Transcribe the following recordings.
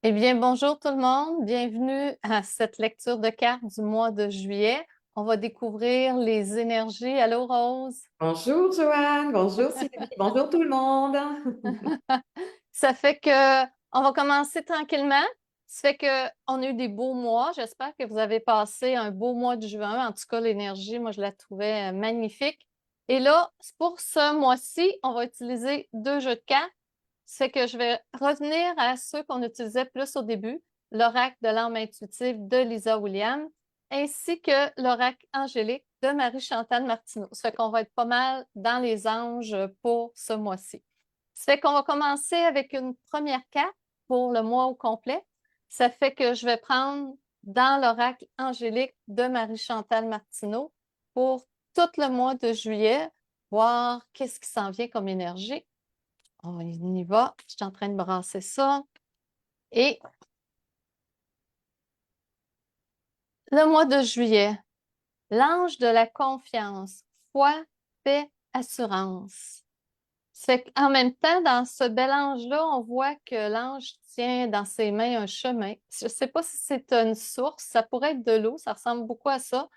Eh bien, bonjour tout le monde. Bienvenue à cette lecture de cartes du mois de juillet. On va découvrir les énergies. Allô, Rose? Bonjour Joanne, bonjour Sylvie, bonjour tout le monde. Ça fait que on va commencer tranquillement. Ça fait que on a eu des beaux mois. J'espère que vous avez passé un beau mois de juin. En tout cas, l'énergie, moi, je la trouvais magnifique. Et là, pour ce mois-ci, on va utiliser deux jeux de cartes. Ça fait que je vais revenir à ceux qu'on utilisait plus au début, l'oracle de l'âme intuitive de Lisa Williams, ainsi que l'oracle angélique de Marie-Chantal Martineau. Ça fait qu'on va être pas mal dans les anges pour ce mois-ci. Ça fait qu'on va commencer avec une première carte pour le mois au complet. Ça fait que je vais prendre dans l'oracle angélique de Marie-Chantal Martineau pour tout le mois de juillet, voir qu'est-ce qui s'en vient comme énergie. On y va. Je suis en train de brasser ça. Et le mois de juillet, l'ange de la confiance, foi, paix, assurance. C'est qu'en même temps, dans ce bel ange-là, on voit que l'ange tient dans ses mains un chemin. Je ne sais pas si c'est une source, ça pourrait être de l'eau, ça ressemble beaucoup à ça.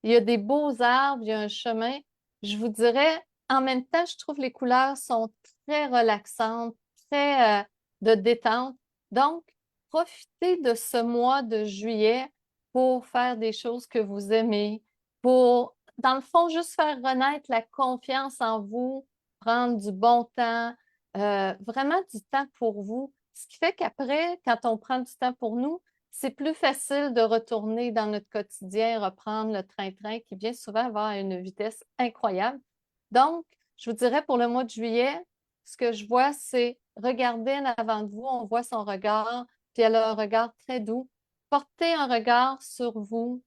Il y a des beaux arbres, il y a un chemin. Je vous dirais, en même temps, je trouve les couleurs sont très relaxantes, très de détente. Donc, profitez de ce mois de juillet pour faire des choses que vous aimez, pour, dans le fond, juste faire renaître la confiance en vous, prendre du bon temps, vraiment du temps pour vous. Ce qui fait qu'après, quand on prend du temps pour nous, c'est plus facile de retourner dans notre quotidien, reprendre le train-train qui bien souvent va à une vitesse incroyable. Donc, je vous dirais pour le mois de juillet, ce que je vois, c'est regarder en avant de vous, on voit son regard, puis elle a un regard très doux. Portez un regard sur vous,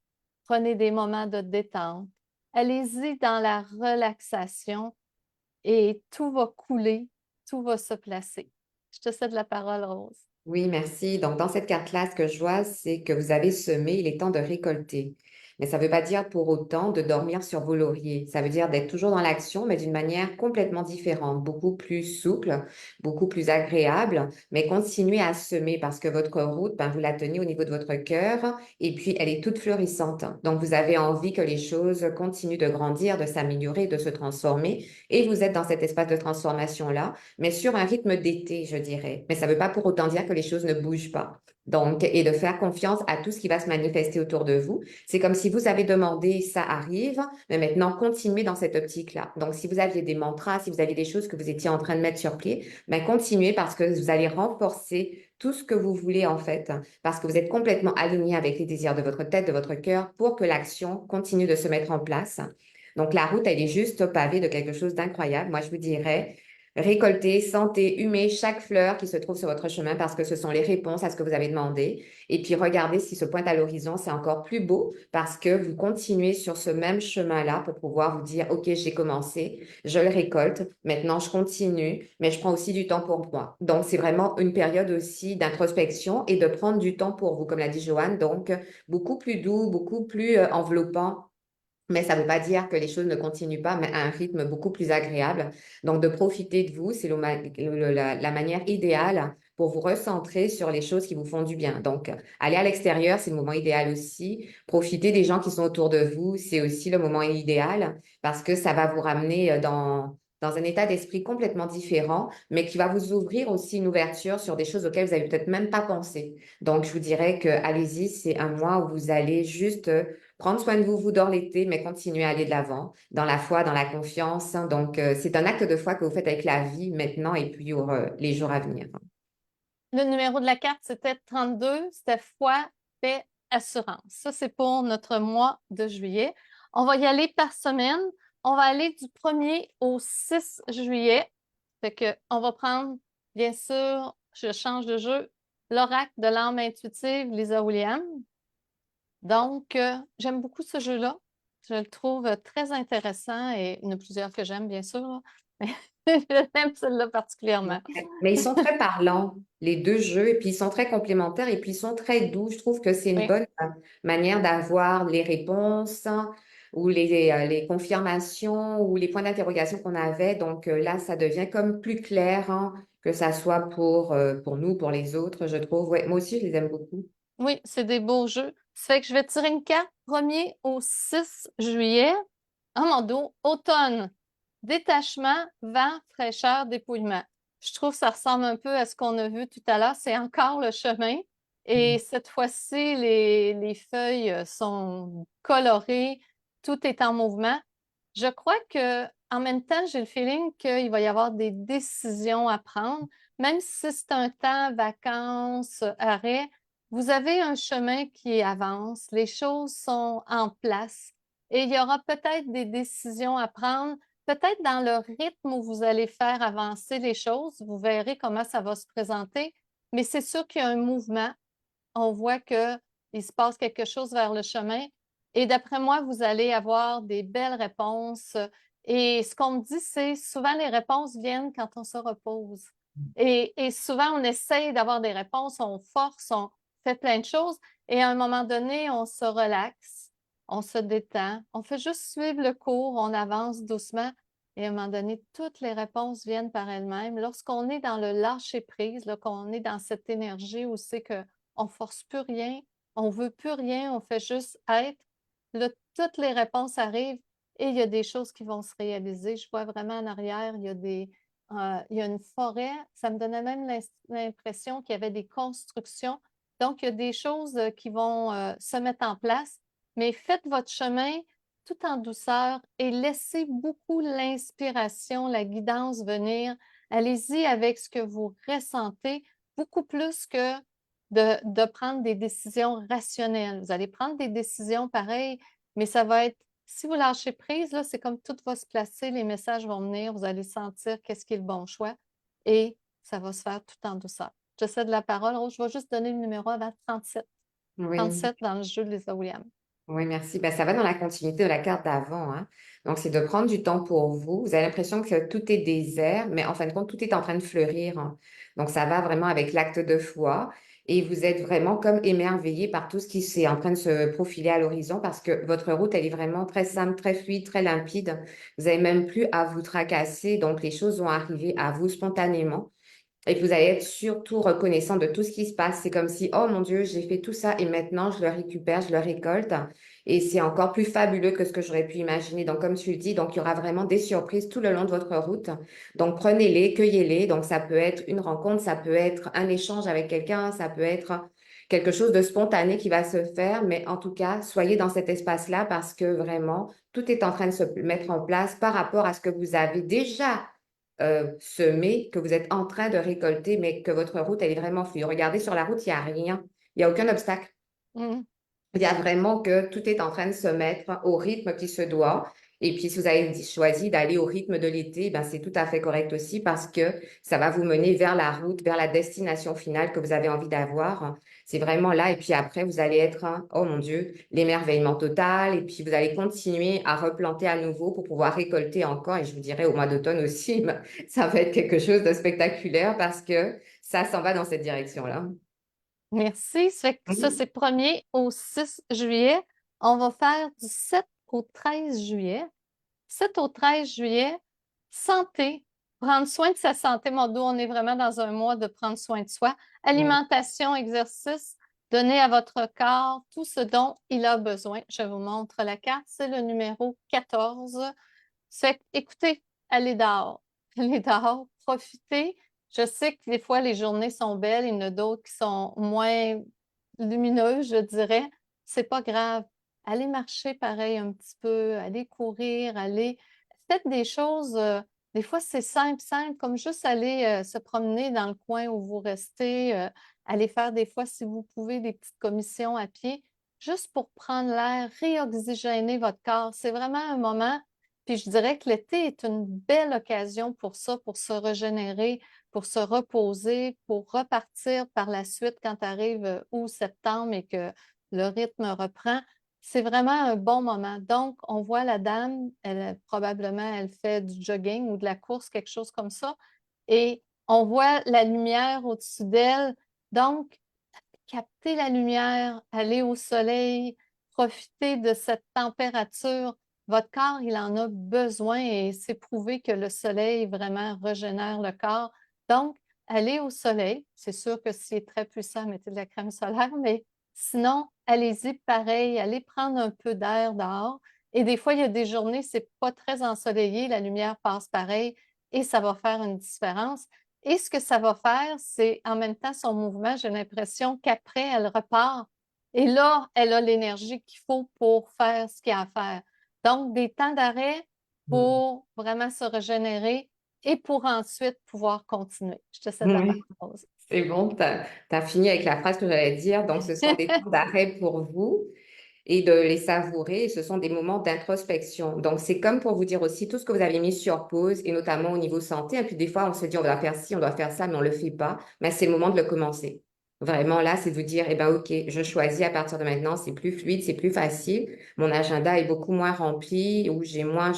prenez des moments de détente. Allez-y dans la relaxation et tout va couler, tout va se placer. Je te cède la parole, Rose. Oui, merci. Donc, dans cette carte-là, ce que je vois, c'est que vous avez semé, il est temps de récolter. Mais ça ne veut pas dire pour autant de dormir sur vos lauriers. Ça veut dire d'être toujours dans l'action, mais d'une manière complètement différente, beaucoup plus souple, beaucoup plus agréable, mais continuez à semer parce que votre route, ben, vous la tenez au niveau de votre cœur et puis elle est toute fleurissante. Donc, vous avez envie que les choses continuent de grandir, de s'améliorer, de se transformer et vous êtes dans cet espace de transformation-là, mais sur un rythme d'été, je dirais. Mais ça ne veut pas pour autant dire que les choses ne bougent pas. Donc, et de faire confiance à tout ce qui va se manifester autour de vous. C'est comme si vous avez demandé, ça arrive, mais maintenant continuez dans cette optique-là. Donc, si vous aviez des mantras, si vous aviez des choses que vous étiez en train de mettre sur pied, ben continuez parce que vous allez renforcer tout ce que vous voulez en fait, parce que vous êtes complètement aligné avec les désirs de votre tête, de votre cœur, pour que l'action continue de se mettre en place. Donc, la route, elle est juste pavée de quelque chose d'incroyable. Moi, je vous dirais, récoltez, sentez, humez chaque fleur qui se trouve sur votre chemin parce que ce sont les réponses à ce que vous avez demandé. Et puis, regardez si se pointe à l'horizon, c'est encore plus beau parce que vous continuez sur ce même chemin-là pour pouvoir vous dire, OK, j'ai commencé, je le récolte, maintenant je continue, mais je prends aussi du temps pour moi. Donc, c'est vraiment une période aussi d'introspection et de prendre du temps pour vous, comme l'a dit Joanne. Donc, beaucoup plus doux, beaucoup plus enveloppant, mais ça ne veut pas dire que les choses ne continuent pas, mais à un rythme beaucoup plus agréable. Donc, de profiter de vous, c'est la manière idéale pour vous recentrer sur les choses qui vous font du bien. Donc, aller à l'extérieur, c'est le moment idéal aussi. Profiter des gens qui sont autour de vous, c'est aussi le moment idéal parce que ça va vous ramener dans un état d'esprit complètement différent, mais qui va vous ouvrir aussi une ouverture sur des choses auxquelles vous n'avez peut-être même pas pensé. Donc, je vous dirais que allez-y, c'est un mois où vous allez juste prendre soin de vous, vous dors l'été, mais continuez à aller de l'avant, dans la foi, dans la confiance. Donc, c'est un acte de foi que vous faites avec la vie maintenant et puis pour les jours à venir. Le numéro de la carte, c'était 32. C'était foi, paix, assurance. Ça, c'est pour notre mois de juillet. On va y aller par semaine. On va aller du 1er au 6 juillet. Fait que on va prendre, bien sûr, je change de jeu, l'oracle de l'âme intuitive, Lisa Williams. Donc, j'aime beaucoup ce jeu-là. Je le trouve très intéressant et il y en a plusieurs que j'aime, bien sûr, là. Mais j'aime celui-là particulièrement. Mais ils sont très parlants, les deux jeux, et puis ils sont très complémentaires, et puis ils sont très doux. Je trouve que c'est une Oui. bonne manière d'avoir les réponses ou les confirmations ou les points d'interrogation qu'on avait. Donc là, ça devient comme plus clair, hein, que ça soit pour nous, pour les autres, je trouve. Ouais, moi aussi, je les aime beaucoup. Oui, c'est des beaux jeux. Ça fait que je vais tirer une carte 1er au 6 juillet. Oh mon dos, automne, détachement, vent, fraîcheur, dépouillement. Je trouve que ça ressemble un peu à ce qu'on a vu tout à l'heure. C'est encore le chemin. Et cette fois-ci, les feuilles sont colorées. Tout est en mouvement. Je crois que, en même temps, j'ai le feeling qu'il va y avoir des décisions à prendre. Même si c'est un temps, vacances, arrêt, vous avez un chemin qui avance, les choses sont en place et il y aura peut-être des décisions à prendre, peut-être dans le rythme où vous allez faire avancer les choses. Vous verrez comment ça va se présenter, mais c'est sûr qu'il y a un mouvement. On voit qu'il se passe quelque chose vers le chemin et d'après moi, vous allez avoir des belles réponses. Et ce qu'on me dit, c'est souvent les réponses viennent quand on se repose. Et souvent, on essaye d'avoir des réponses, on force, on fait plein de choses et à un moment donné, on se relaxe, on se détend, on fait juste suivre le cours, on avance doucement et à un moment donné, toutes les réponses viennent par elles-mêmes. Lorsqu'on est dans le lâcher-prise, là, qu'on est dans cette énergie où c'est que on force plus rien, on veut plus rien, on fait juste être. Là, toutes les réponses arrivent et il y a des choses qui vont se réaliser. Je vois vraiment en arrière, il y a une forêt. Ça me donnait même l'impression qu'il y avait des constructions. Donc, il y a des choses qui vont se mettre en place, mais faites votre chemin tout en douceur et laissez beaucoup l'inspiration, la guidance venir. Allez-y avec ce que vous ressentez, beaucoup plus que de prendre des décisions rationnelles. Vous allez prendre des décisions pareilles, mais ça va être, si vous lâchez prise, là, c'est comme tout va se placer, les messages vont venir, vous allez sentir qu'est-ce qui est le bon choix et ça va se faire tout en douceur. Je cède la parole. Rose, je vais juste donner le numéro avant 37. Oui. 37 dans le jeu de Lisa Williams. Oui, merci. Ben, ça va dans la continuité de la carte d'avant, hein. Donc, c'est de prendre du temps pour vous. Vous avez l'impression que tout est désert, mais en fin de compte, tout est en train de fleurir, hein. Donc, ça va vraiment avec l'acte de foi. Et vous êtes vraiment comme émerveillé par tout ce qui est en train de se profiler à l'horizon parce que votre route, elle est vraiment très simple, très fluide, très limpide. Vous n'avez même plus à vous tracasser. Donc, les choses vont arriver à vous spontanément. Et que vous allez être surtout reconnaissant de tout ce qui se passe. C'est comme si, oh mon Dieu, j'ai fait tout ça et maintenant je le récupère, je le récolte. Et c'est encore plus fabuleux que ce que j'aurais pu imaginer. Donc, comme tu le dis, donc il y aura vraiment des surprises tout le long de votre route. Donc, prenez-les, cueillez-les. Donc, ça peut être une rencontre, ça peut être un échange avec quelqu'un, ça peut être quelque chose de spontané qui va se faire. Mais en tout cas, soyez dans cet espace-là parce que vraiment, tout est en train de se mettre en place par rapport à ce que vous avez déjà semé, que vous êtes en train de récolter, mais que votre route, elle est vraiment fluide. Regardez sur la route, il n'y a rien. Il n'y a aucun obstacle. Mhm. Il y a vraiment que tout est en train de se mettre au rythme qui se doit. Et puis, si vous avez choisi d'aller au rythme de l'été, ben, c'est tout à fait correct aussi parce que ça va vous mener vers la route, vers la destination finale que vous avez envie d'avoir. C'est vraiment là. Et puis après, vous allez être, oh mon Dieu, l'émerveillement total. Et puis, vous allez continuer à replanter à nouveau pour pouvoir récolter encore. Et je vous dirais au mois d'automne aussi, ben, ça va être quelque chose de spectaculaire parce que ça s'en va dans cette direction-là. Merci. Ça fait que ça, Mhm. c'est 1er au 6 juillet. On va faire du 7 au 13 juillet. 7 au 13 juillet, santé, prendre soin de sa santé. Mon dos, on est vraiment dans un mois de prendre soin de soi. Oui. Alimentation, exercice, donner à votre corps tout ce dont il a besoin. Je vous montre la carte, c'est le numéro 14. C'est, écoutez, allez dehors. Allez dehors, profitez. Je sais que des fois, les journées sont belles, il y en a d'autres qui sont moins lumineuses, je dirais. C'est pas grave. Allez marcher pareil un petit peu, allez courir, allez. Faites des choses, des fois, c'est simple, simple, comme juste aller se promener dans le coin où vous restez, aller faire des fois, si vous pouvez, des petites commissions à pied, juste pour prendre l'air, réoxygéner votre corps. C'est vraiment un moment puis je dirais que l'été est une belle occasion pour ça, pour se régénérer, pour se reposer, pour repartir par la suite quand arrive août, septembre et que le rythme reprend. C'est vraiment un bon moment. Donc, on voit la dame, elle, probablement, elle fait du jogging ou de la course, quelque chose comme ça. Et on voit la lumière au-dessus d'elle. Donc, capter la lumière, aller au soleil, profiter de cette température. Votre corps, il en a besoin et c'est prouvé que le soleil vraiment régénère le corps. Donc, allez au soleil. C'est sûr que s'il est très puissant, mettez de la crème solaire, mais sinon, allez-y pareil, allez prendre un peu d'air dehors. Et des fois, il y a des journées, c'est pas très ensoleillé, la lumière passe pareil et ça va faire une différence. Et ce que ça va faire, c'est en même temps son mouvement, j'ai l'impression qu'après, elle repart. Et là, elle a l'énergie qu'il faut pour faire ce qu'il y a à faire. Donc, des temps d'arrêt pour vraiment se régénérer et pour ensuite pouvoir continuer. Je te cède la Oui. parole. C'est bon, tu as fini avec la phrase que j'allais dire. Donc, ce sont des temps d'arrêt pour vous et de les savourer. Ce sont des moments d'introspection. Donc, c'est comme pour vous dire aussi tout ce que vous avez mis sur pause et notamment au niveau santé. Et puis, des fois, on se dit, on doit faire ci, on doit faire ça, mais on ne le fait pas. Mais c'est le moment de le commencer. Vraiment, là, c'est de vous dire, eh ben, OK, je choisis à partir de maintenant, c'est plus fluide, c'est plus facile. Mon agenda est beaucoup moins rempli ou je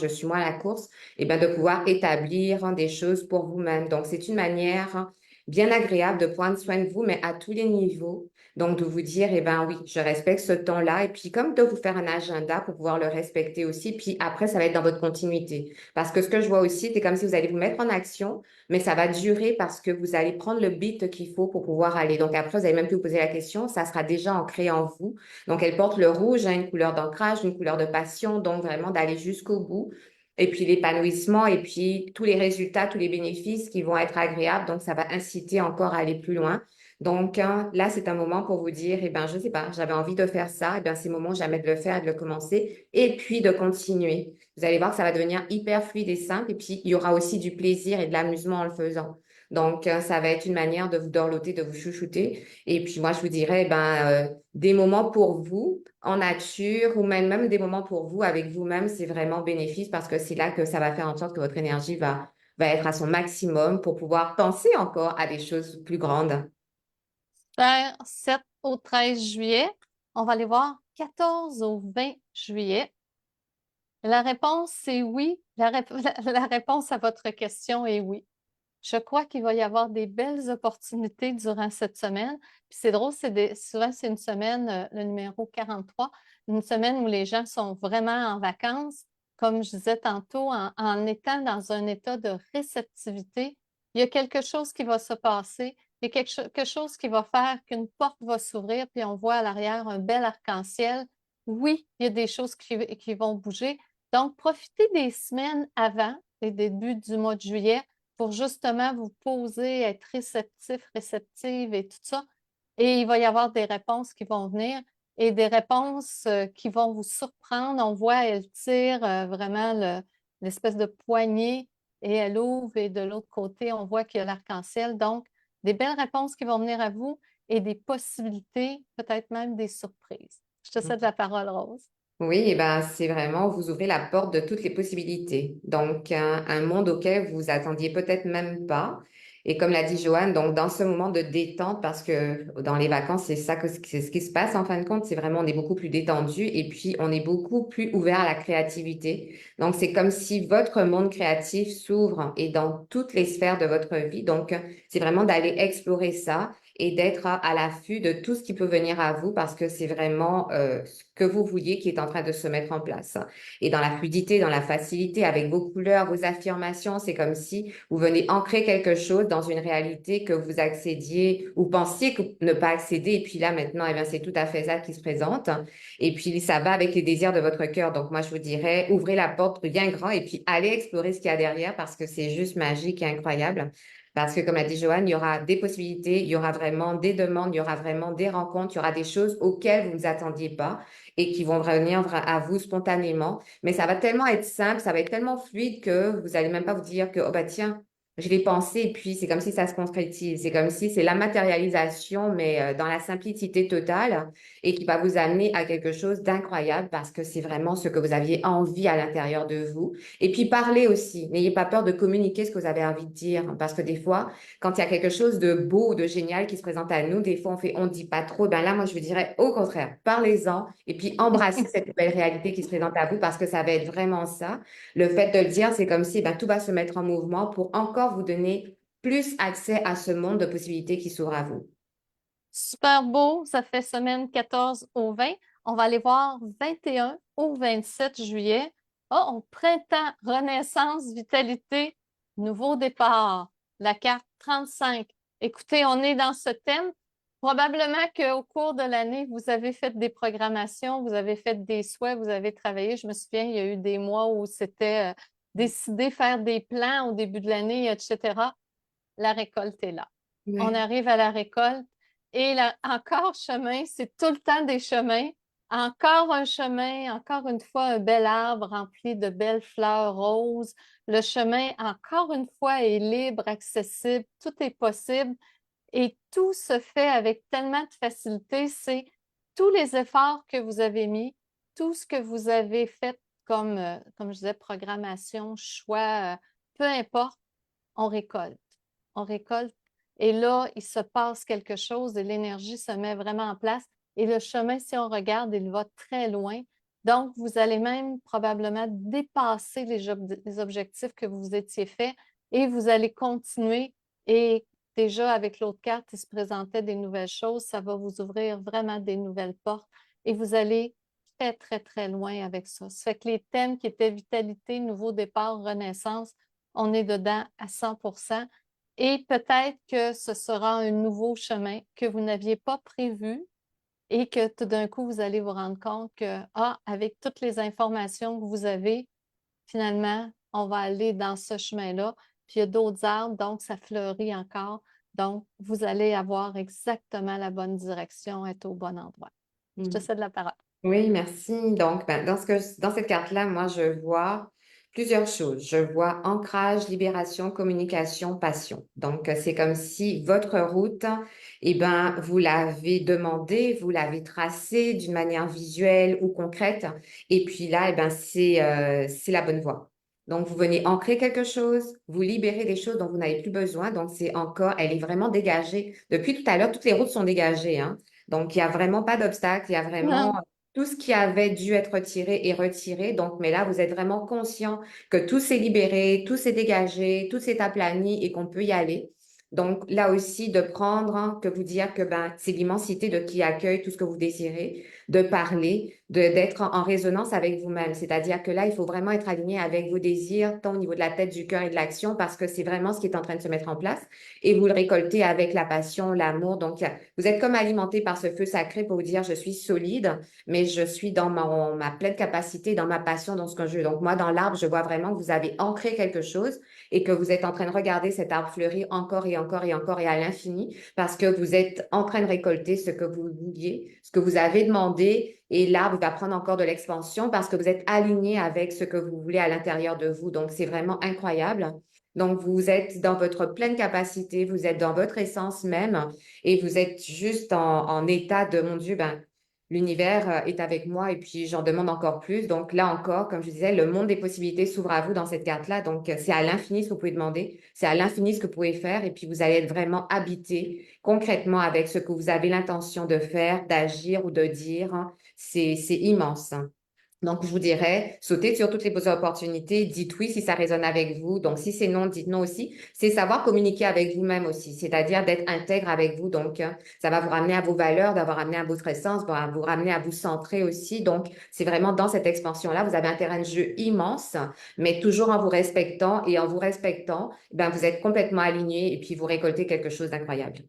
suis moins à la course. Eh ben, de pouvoir établir des choses pour vous-même. Donc, c'est une manière bien agréable de prendre soin de vous, mais à tous les niveaux. Donc, de vous dire, eh ben oui, je respecte ce temps-là. Et puis, comme de vous faire un agenda pour pouvoir le respecter aussi. Puis après, ça va être dans votre continuité. Parce que ce que je vois aussi, c'est comme si vous allez vous mettre en action, mais ça va durer parce que vous allez prendre le beat qu'il faut pour pouvoir aller. Donc, après, vous allez même plus vous poser la question. Ça sera déjà ancré en vous. Donc, elle porte le rouge, hein, une couleur d'ancrage, une couleur de passion. Donc, vraiment d'aller jusqu'au bout. Et puis l'épanouissement et puis tous les résultats, tous les bénéfices qui vont être agréables. Donc, ça va inciter encore à aller plus loin. Donc, hein, là, c'est un moment pour vous dire, eh ben, je sais pas, j'avais envie de faire ça. Eh bien, c'est le moment jamais de le faire et de le commencer et puis de continuer. Vous allez voir que ça va devenir hyper fluide et simple. Et puis, il y aura aussi du plaisir et de l'amusement en le faisant. Donc, ça va être une manière de vous dorloter, de vous chouchouter. Et puis, moi, je vous dirais, des moments pour vous en nature ou même des moments pour vous avec vous-même, c'est vraiment bénéfique parce que c'est là que ça va faire en sorte que votre énergie va être à son maximum pour pouvoir penser encore à des choses plus grandes. Vers 7 au 13 juillet. On va aller voir 14 au 20 juillet. La réponse, c'est oui. La réponse à votre question est oui. Je crois qu'il va y avoir des belles opportunités durant cette semaine. Puis c'est drôle, souvent c'est une semaine, le numéro 43, une semaine où les gens sont vraiment en vacances. Comme je disais tantôt, en étant dans un état de réceptivité, il y a quelque chose qui va se passer. Il y a quelque chose qui va faire qu'une porte va s'ouvrir, puis on voit à l'arrière un bel arc-en-ciel. Oui, il y a des choses qui vont bouger. Donc, profitez des semaines avant les débuts du mois de juillet pour justement vous poser, être réceptif, réceptive et tout ça. Et il va y avoir des réponses qui vont venir et des réponses qui vont vous surprendre. On voit, elle tire vraiment l'espèce de poignée et elle ouvre et de l'autre côté, on voit qu'il y a l'arc-en-ciel. Donc, des belles réponses qui vont venir à vous et des possibilités, peut-être même des surprises. Je te cède la parole, Rose. Oui, et ben, c'est vraiment, vous ouvrez la porte de toutes les possibilités. Donc, un monde auquel vous attendiez peut-être même pas. Et comme l'a dit Joanne, donc dans ce moment de détente, parce que dans les vacances, c'est ce qui se passe en fin de compte, c'est vraiment, on est beaucoup plus détendu et puis on est beaucoup plus ouvert à la créativité. Donc, c'est comme si votre monde créatif s'ouvre et dans toutes les sphères de votre vie. Donc, c'est vraiment d'aller explorer ça et d'être à l'affût de tout ce qui peut venir à vous parce que c'est vraiment ce que vous vouliez qui est en train de se mettre en place. Et dans la fluidité, dans la facilité, avec vos couleurs, vos affirmations, c'est comme si vous venez ancrer quelque chose dans une réalité que vous accédiez ou pensiez ne pas accéder. Et puis là, maintenant, eh bien, c'est tout à fait ça qui se présente. Et puis, ça va avec les désirs de votre cœur. Donc, moi, je vous dirais, ouvrez la porte bien grand et puis allez explorer ce qu'il y a derrière parce que c'est juste magique et incroyable. Parce que, comme a dit Joanne, il y aura des possibilités, il y aura vraiment des demandes, il y aura vraiment des rencontres, il y aura des choses auxquelles vous ne vous attendiez pas et qui vont revenir à vous spontanément. Mais ça va tellement être simple, ça va être tellement fluide que vous n'allez même pas vous dire que, oh bah tiens, je l'ai pensé et puis c'est comme si ça se concrétise. C'est comme si c'est la matérialisation, mais dans la simplicité totale et qui va vous amener à quelque chose d'incroyable parce que c'est vraiment ce que vous aviez envie à l'intérieur de vous. Et puis parlez aussi. N'ayez pas peur de communiquer ce que vous avez envie de dire. Parce que des fois, quand il y a quelque chose de beau ou de génial qui se présente à nous, des fois on dit pas trop. Ben là, moi, je vous dirais au contraire, parlez-en et puis embrassez cette nouvelle réalité qui se présente à vous parce que ça va être vraiment ça. Le fait de le dire, c'est comme si ben, tout va se mettre en mouvement pour encore vous donner plus accès à ce monde de possibilités qui s'ouvre à vous. Super beau, ça fait semaine 14 au 20. On va aller voir 21 au 27 juillet. Oh, au printemps, renaissance, vitalité, nouveau départ. La carte 35, Écoutez, on est dans ce thème. Probablement qu'au cours de l'année, vous avez fait des programmations, vous avez fait des souhaits, vous avez travaillé. Je me souviens, il y a eu des mois où c'était décider, faire des plans au début de l'année, etc. La récolte est là. On Ouais. arrive à la récolte et là, encore chemin, c'est tout le temps des chemins. Encore un chemin, encore une fois, un bel arbre rempli de belles fleurs roses. Le chemin, encore une fois, est libre, accessible, tout est possible. Et tout se fait avec tellement de facilité. C'est tous les efforts que vous avez mis, tout ce que vous avez fait comme je disais, programmation, choix, peu importe, on récolte. On récolte. Et là, il se passe quelque chose et l'énergie se met vraiment en place. Et le chemin, si on regarde, il va très loin. Donc, vous allez même probablement dépasser les objectifs que vous étiez faits et vous allez continuer. Et déjà, avec l'autre carte, il se présentait des nouvelles choses. Ça va vous ouvrir vraiment des nouvelles portes et vous allez très, très, très loin avec ça. Ça fait que les thèmes qui étaient vitalité, nouveau départ, renaissance, on est dedans à 100%. Et peut-être que ce sera un nouveau chemin que vous n'aviez pas prévu et que tout d'un coup, vous allez vous rendre compte que, ah, avec toutes les informations que vous avez, finalement, on va aller dans ce chemin-là. Puis il y a d'autres arbres, donc ça fleurit encore. Donc, vous allez avoir exactement la bonne direction, être au bon endroit. Je te Mm. cède la parole. Oui, merci. Donc, ben, dans cette carte-là, moi, je vois plusieurs choses. Je vois ancrage, libération, communication, passion. Donc, c'est comme si votre route, eh ben, vous l'avez demandé, vous l'avez tracée d'une manière visuelle ou concrète. Et puis là, eh ben, c'est la bonne voie. Donc, vous venez ancrer quelque chose, vous libérez des choses dont vous n'avez plus besoin. Donc, c'est encore, elle est vraiment dégagée. Depuis tout à l'heure, toutes les routes sont dégagées, hein. Donc, il n'y a vraiment pas d'obstacle, il y a vraiment Non. tout ce qui avait dû être retiré est retiré. Donc, mais là, vous êtes vraiment conscient que tout s'est libéré, tout s'est dégagé, tout s'est aplani et qu'on peut y aller. Donc, là aussi, de prendre, hein, que vous dire que ben, c'est l'immensité de qui accueille tout ce que vous désirez, de parler, d'être en résonance avec vous-même. C'est-à-dire que là, il faut vraiment être aligné avec vos désirs, tant au niveau de la tête, du cœur et de l'action, parce que c'est vraiment ce qui est en train de se mettre en place. Et vous le récoltez avec la passion, l'amour. Donc, vous êtes comme alimenté par ce feu sacré pour vous dire, je suis solide, mais je suis dans ma pleine capacité, dans ma passion, dans ce que je veux. Donc, moi, dans l'arbre, je vois vraiment que vous avez ancré quelque chose et que vous êtes en train de regarder cet arbre fleurir encore et encore et encore et à l'infini parce que vous êtes en train de récolter ce que vous vouliez, ce que vous avez demandé et l'arbre va prendre encore de l'expansion parce que vous êtes aligné avec ce que vous voulez à l'intérieur de vous. Donc, c'est vraiment incroyable. Donc, vous êtes dans votre pleine capacité, vous êtes dans votre essence même et vous êtes juste en état de, mon Dieu, ben, l'univers est avec moi et puis j'en demande encore plus. Donc là encore, comme je disais, le monde des possibilités s'ouvre à vous dans cette carte-là. Donc c'est à l'infini ce que vous pouvez demander, c'est à l'infini ce que vous pouvez faire et puis vous allez être vraiment habité concrètement avec ce que vous avez l'intention de faire, d'agir ou de dire. C'est immense. Donc, je vous dirais, sautez sur toutes les opportunités, dites oui si ça résonne avec vous. Donc, si c'est non, dites non aussi. C'est savoir communiquer avec vous-même aussi, c'est-à-dire d'être intègre avec vous. Donc, ça va vous ramener à vos valeurs, d'avoir ramené à votre essence, va vous ramener à vous centrer aussi. Donc, c'est vraiment dans cette expansion-là, vous avez un terrain de jeu immense, mais toujours en vous respectant et en vous respectant, ben, vous êtes complètement aligné et puis vous récoltez quelque chose d'incroyable.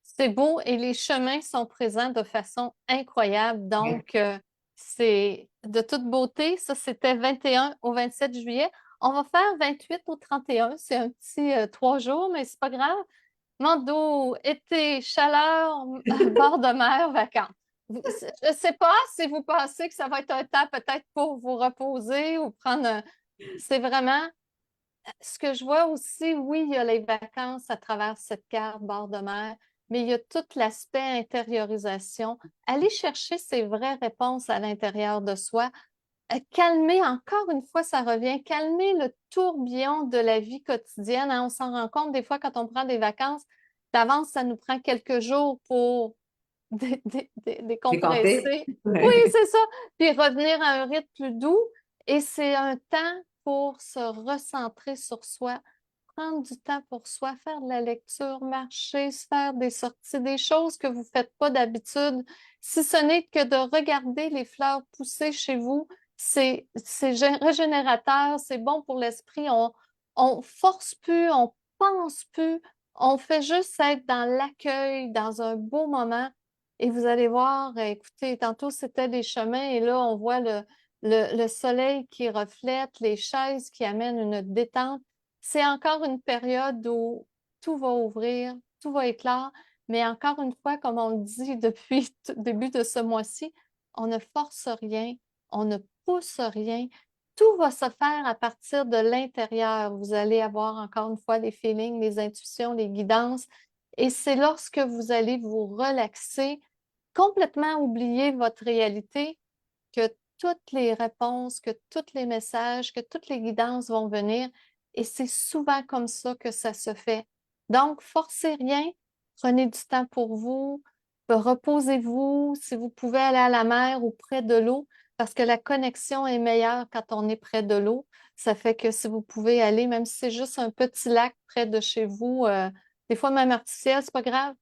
C'est beau et les chemins sont présents de façon incroyable. Ouais. Donc, c'est de toute beauté. Ça, c'était 21 au 27 juillet. On va faire 28 au 31. C'est un petit 3 jours, mais c'est pas grave. Mando, été, chaleur, bord de mer, vacances. Je ne sais pas si vous pensez que ça va être un temps peut-être pour vous reposer ou prendre C'est vraiment ce que je vois aussi, oui, il y a les vacances à travers cette carte bord de mer, mais il y a tout l'aspect intériorisation. Aller chercher ses vraies réponses à l'intérieur de soi, calmer, encore une fois, ça revient, calmer le tourbillon de la vie quotidienne, hein. On s'en rend compte des fois quand on prend des vacances, d'avance, ça nous prend quelques jours pour Décanté. décompresser. Oui, Ouais. c'est ça. Puis revenir à un rythme plus doux. Et c'est un temps pour se recentrer sur soi, prendre du temps pour soi, faire de la lecture, marcher, se faire des sorties, des choses que vous ne faites pas d'habitude. Si ce n'est que de regarder les fleurs pousser chez vous, c'est régénérateur, c'est bon pour l'esprit. On force plus, on pense plus, On fait juste être dans l'accueil, dans un beau moment. Et vous allez voir, écoutez, tantôt c'était des chemins et là, on voit le soleil qui reflète, les chaises qui amènent une détente. C'est encore une période où tout va ouvrir, tout va être clair. Mais encore une fois, comme on le dit depuis le début de ce mois-ci, on ne force rien, on ne pousse rien. Tout va se faire à partir de l'intérieur. Vous allez avoir encore une fois les feelings, les intuitions, les guidances. Et c'est lorsque vous allez vous relaxer, complètement oublier votre réalité, que toutes les réponses, que tous les messages, que toutes les guidances vont venir. Et c'est souvent comme ça que ça se fait. Donc, forcez rien, prenez du temps pour vous, reposez-vous, si vous pouvez aller à la mer ou près de l'eau, parce que la connexion est meilleure quand on est près de l'eau. Ça fait que si vous pouvez aller, même si c'est juste un petit lac près de chez vous, des fois même artificiel, c'est pas grave.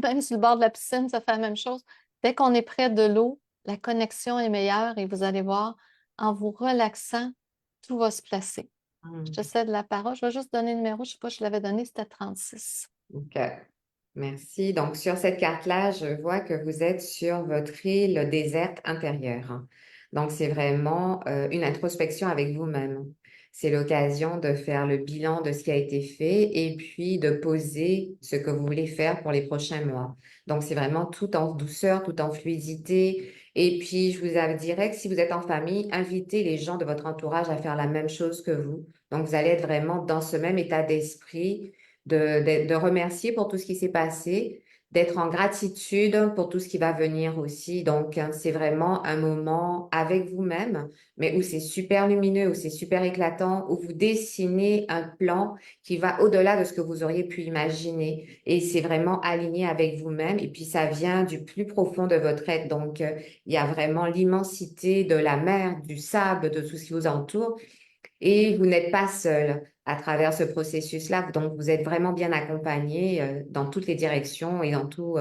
Même sur le bord de la piscine, ça fait la même chose. Dès qu'on est près de l'eau, la connexion est meilleure et vous allez voir, en vous relaxant, tout va se placer. Je te Hmm. cède la parole. Je vais juste donner le numéro. Je ne sais pas, je l'avais donné, c'était 36. OK. Merci. Donc, sur cette carte-là, je vois que vous êtes sur votre île déserte intérieure, hein. Donc, c'est vraiment une introspection avec vous-même. C'est l'occasion de faire le bilan de ce qui a été fait et puis de poser ce que vous voulez faire pour les prochains mois. Donc, c'est vraiment tout en douceur, tout en fluidité. Et puis, je vous dirais que si vous êtes en famille, invitez les gens de votre entourage à faire la même chose que vous. Donc, vous allez être vraiment dans ce même état d'esprit de remercier pour tout ce qui s'est passé, d'être en gratitude pour tout ce qui va venir aussi. Donc, hein, c'est vraiment un moment avec vous-même, mais où c'est super lumineux, où c'est super éclatant, où vous dessinez un plan qui va au-delà de ce que vous auriez pu imaginer. Et c'est vraiment aligné avec vous-même. Et puis, ça vient du plus profond de votre être. Donc, il y a vraiment l'immensité de la mer, du sable, de tout ce qui vous entoure. Et vous n'êtes pas seul à travers ce processus-là, donc vous êtes vraiment bien accompagné dans toutes les directions et dans tout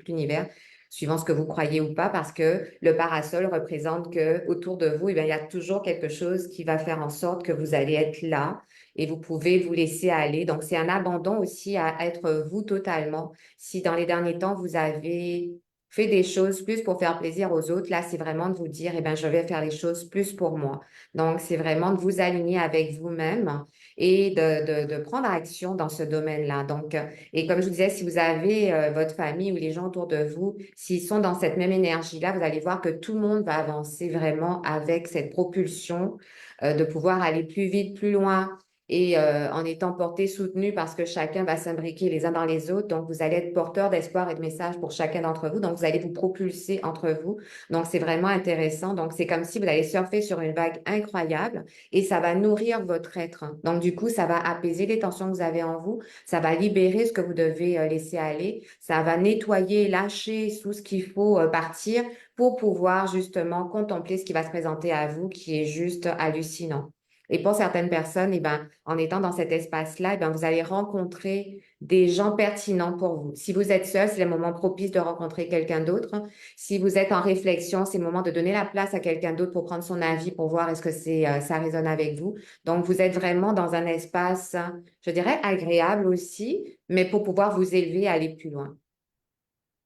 l'univers, suivant ce que vous croyez ou pas, parce que le parasol représente que autour de vous, eh bien, il y a toujours quelque chose qui va faire en sorte que vous allez être là et vous pouvez vous laisser aller. Donc, c'est un abandon aussi à être vous totalement. Si dans les derniers temps, vous avez fait des choses plus pour faire plaisir aux autres, là, c'est vraiment de vous dire, eh bien, je vais faire les choses plus pour moi. Donc, c'est vraiment de vous aligner avec vous-même et de prendre action dans ce domaine-là. Donc, et comme je vous disais, si vous avez votre famille ou les gens autour de vous, s'ils sont dans cette même énergie-là, vous allez voir que tout le monde va avancer vraiment avec cette propulsion de pouvoir aller plus vite, plus loin. Et en étant porté, soutenu parce que chacun va s'imbriquer les uns dans les autres. Donc, vous allez être porteur d'espoir et de message pour chacun d'entre vous. Donc, vous allez vous propulser entre vous. Donc, c'est vraiment intéressant. Donc, c'est comme si vous allez surfer sur une vague incroyable et ça va nourrir votre être. Donc, du coup, ça va apaiser les tensions que vous avez en vous. Ça va libérer ce que vous devez laisser aller. Ça va nettoyer, lâcher tout ce qu'il faut partir pour pouvoir justement contempler ce qui va se présenter à vous qui est juste hallucinant. Et pour certaines personnes, eh ben, en étant dans cet espace-là, eh ben, vous allez rencontrer des gens pertinents pour vous. Si vous êtes seul, c'est le moment propice de rencontrer quelqu'un d'autre. Si vous êtes en réflexion, c'est le moment de donner la place à quelqu'un d'autre pour prendre son avis, pour voir est-ce que ça résonne avec vous. Donc, vous êtes vraiment dans un espace, je dirais, agréable aussi, mais pour pouvoir vous élever et aller plus loin.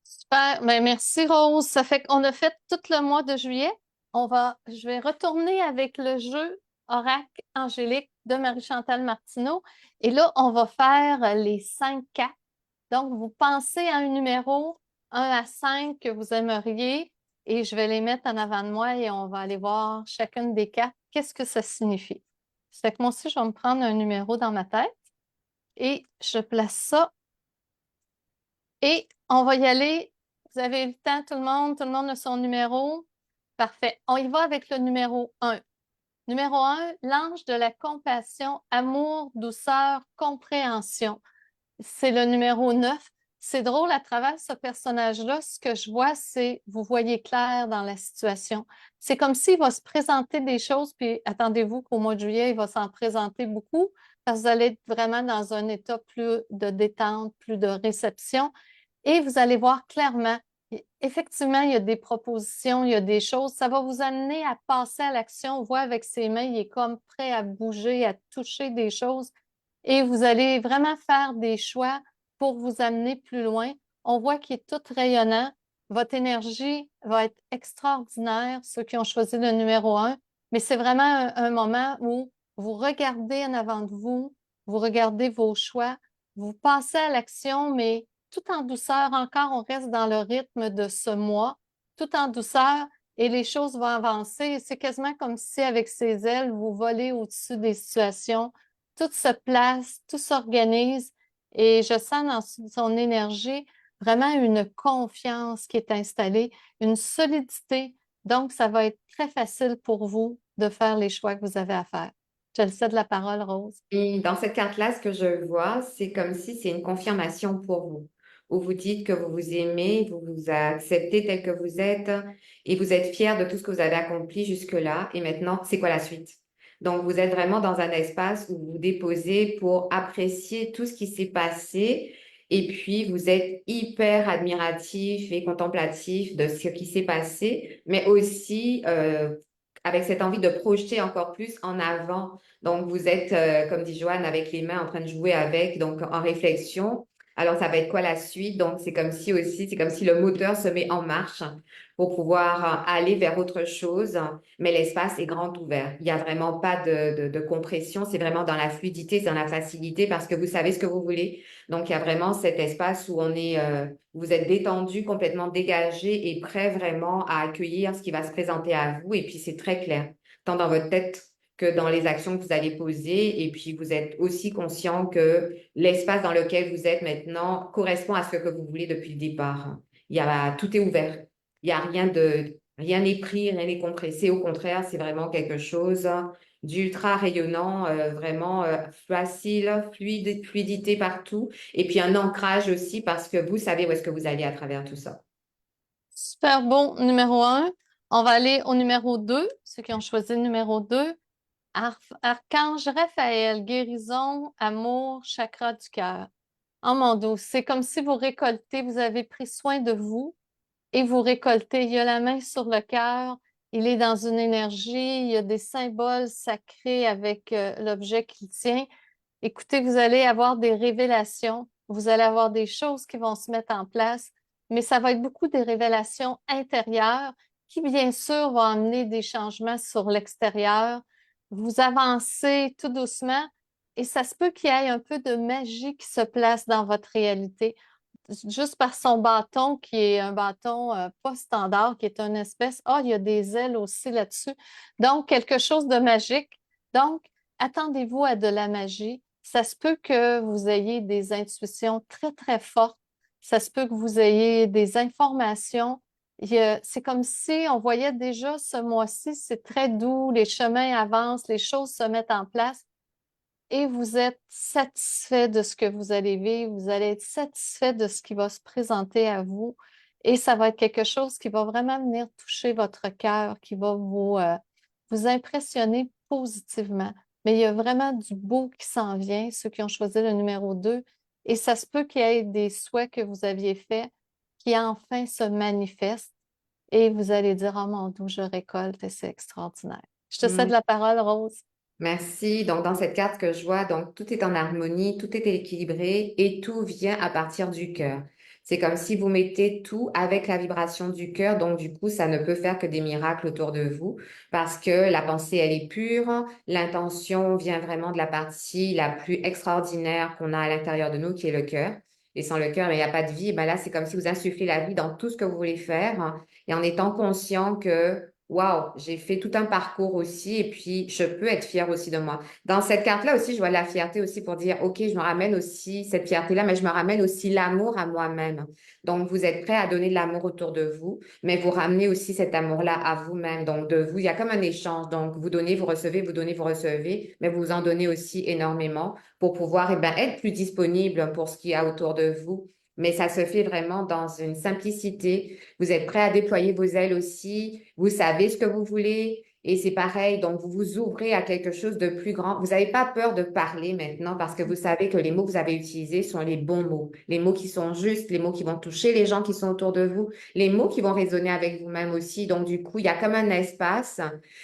Super. Ben, merci, Rose. Ça fait qu'on a fait tout le mois de juillet. Je vais retourner avec le jeu Oracle Angélique de Marie-Chantal Martineau. Et là, on va faire les 5 cartes. Donc, vous pensez à un numéro 1 à 5 que vous aimeriez et je vais les mettre en avant de moi et on va aller voir chacune des cartes. Qu'est-ce que ça signifie? C'est que moi aussi, je vais me prendre un numéro dans ma tête et je place ça et on va y aller. Vous avez le temps, tout le monde a son numéro. Parfait. On y va avec le numéro 1. Numéro 1, l'ange de la compassion, amour, douceur, compréhension. C'est le numéro 9. C'est drôle, à travers ce personnage-là, ce que je vois, c'est vous voyez clair dans la situation. C'est comme s'il va se présenter des choses, puis attendez-vous qu'au mois de juillet, il va s'en présenter beaucoup, parce que vous allez être vraiment dans un état plus de détente, plus de réception, et vous allez voir clairement, effectivement, il y a des propositions, il y a des choses, ça va vous amener à passer à l'action. On voit avec ses mains, il est comme prêt à bouger, à toucher des choses et vous allez vraiment faire des choix pour vous amener plus loin. On voit qu'il est tout rayonnant. Votre énergie va être extraordinaire, ceux qui ont choisi le numéro un, mais c'est vraiment un moment où vous regardez en avant de vous, vous regardez vos choix, vous passez à l'action, mais tout en douceur. Encore, on reste dans le rythme de ce mois, tout en douceur, et les choses vont avancer. C'est quasiment comme si, avec ses ailes, vous volez au-dessus des situations. Tout se place, tout s'organise, et je sens dans son énergie vraiment une confiance qui est installée, une solidité. Donc, ça va être très facile pour vous de faire les choix que vous avez à faire. Je le cède la parole, Rose. Et dans cette carte-là, ce que je vois, c'est comme si c'est une confirmation pour vous, où vous dites que vous vous aimez, vous vous acceptez tel que vous êtes et vous êtes fier de tout ce que vous avez accompli jusque-là. Et maintenant, c'est quoi la suite? Donc, vous êtes vraiment dans un espace où vous vous déposez pour apprécier tout ce qui s'est passé. Et puis, vous êtes hyper admiratif et contemplatif de ce qui s'est passé, mais aussi avec cette envie de projeter encore plus en avant. Donc, vous êtes, comme dit Joanne, avec les mains en train de jouer avec, donc en réflexion. Alors, ça va être quoi la suite? Donc, c'est comme si aussi, c'est comme si le moteur se met en marche pour pouvoir aller vers autre chose, mais l'espace est grand ouvert. Il n'y a vraiment pas de compression, c'est vraiment dans la fluidité, c'est dans la facilité parce que vous savez ce que vous voulez. Donc, il y a vraiment cet espace où on est, vous êtes détendu, complètement dégagé et prêt vraiment à accueillir ce qui va se présenter à vous. Et puis, c'est très clair, tant dans votre tête que dans les actions que vous allez poser. Et puis, vous êtes aussi conscient que l'espace dans lequel vous êtes maintenant correspond à ce que vous voulez depuis le départ. Tout est ouvert. Il y a rien n'est pris, rien n'est compressé. Au contraire, c'est vraiment quelque chose d'ultra rayonnant, vraiment facile, fluidité partout. Et puis un ancrage aussi parce que vous savez où est-ce que vous allez à travers tout ça. Super beau numéro un. On va aller au numéro 2, ceux qui ont choisi le numéro 2. Archange Raphaël, guérison, amour, chakra du cœur. Oh mon Dieu, c'est comme si vous récoltez, vous avez pris soin de vous et vous récoltez. Il y a la main sur le cœur, il est dans une énergie, il y a des symboles sacrés avec l'objet qu'il tient. Écoutez, vous allez avoir des révélations, vous allez avoir des choses qui vont se mettre en place, mais ça va être beaucoup des révélations intérieures qui, bien sûr, vont amener des changements sur l'extérieur. Vous avancez tout doucement et ça se peut qu'il y ait un peu de magie qui se place dans votre réalité. Juste par son bâton, qui est un bâton pas standard, qui est une espèce, il y a des ailes aussi là-dessus. Donc, quelque chose de magique. Donc, attendez-vous à de la magie. Ça se peut que vous ayez des intuitions très, très fortes. Ça se peut que vous ayez des informations. C'est comme si on voyait déjà ce mois-ci, c'est très doux, les chemins avancent, les choses se mettent en place et vous êtes satisfait de ce que vous allez vivre, vous allez être satisfait de ce qui va se présenter à vous et ça va être quelque chose qui va vraiment venir toucher votre cœur, qui va vous impressionner positivement. Mais il y a vraiment du beau qui s'en vient, ceux qui ont choisi le numéro 2, et ça se peut qu'il y ait des souhaits que vous aviez faits qui enfin se manifestent et vous allez dire, oh mon Dieu, je récolte et c'est extraordinaire. Je te cède Mm. la parole, Rose. Merci. Donc, dans cette carte que je vois, donc tout est en harmonie, tout est équilibré et tout vient à partir du cœur. C'est comme si vous mettez tout avec la vibration du cœur. Donc, du coup, ça ne peut faire que des miracles autour de vous parce que la pensée, elle est pure. L'intention vient vraiment de la partie la plus extraordinaire qu'on a à l'intérieur de nous, qui est le cœur. Et sans le cœur, il n'y a pas de vie. Et ben là, c'est comme si vous insufflez la vie dans tout ce que vous voulez faire et en étant conscient que waouh, j'ai fait tout un parcours aussi et puis je peux être fière aussi de moi. Dans cette carte-là aussi, je vois la fierté aussi pour dire, OK, je me ramène aussi cette fierté-là, mais je me ramène aussi l'amour à moi-même. Donc, vous êtes prêt à donner de l'amour autour de vous, mais vous ramenez aussi cet amour-là à vous-même. Donc, de vous, il y a comme un échange. Donc, vous donnez, vous recevez, vous donnez, vous recevez, mais vous en donnez aussi énormément pour pouvoir être plus disponible pour ce qu'il y a autour de vous. Mais ça se fait vraiment dans une simplicité. Vous êtes prêt à déployer vos ailes aussi. Vous savez ce que vous voulez. Et c'est pareil, donc vous vous ouvrez à quelque chose de plus grand. Vous n'avez pas peur de parler maintenant parce que vous savez que les mots que vous avez utilisés sont les bons mots, les mots qui sont justes, les mots qui vont toucher les gens qui sont autour de vous, les mots qui vont résonner avec vous-même aussi. Donc du coup, il y a comme un espace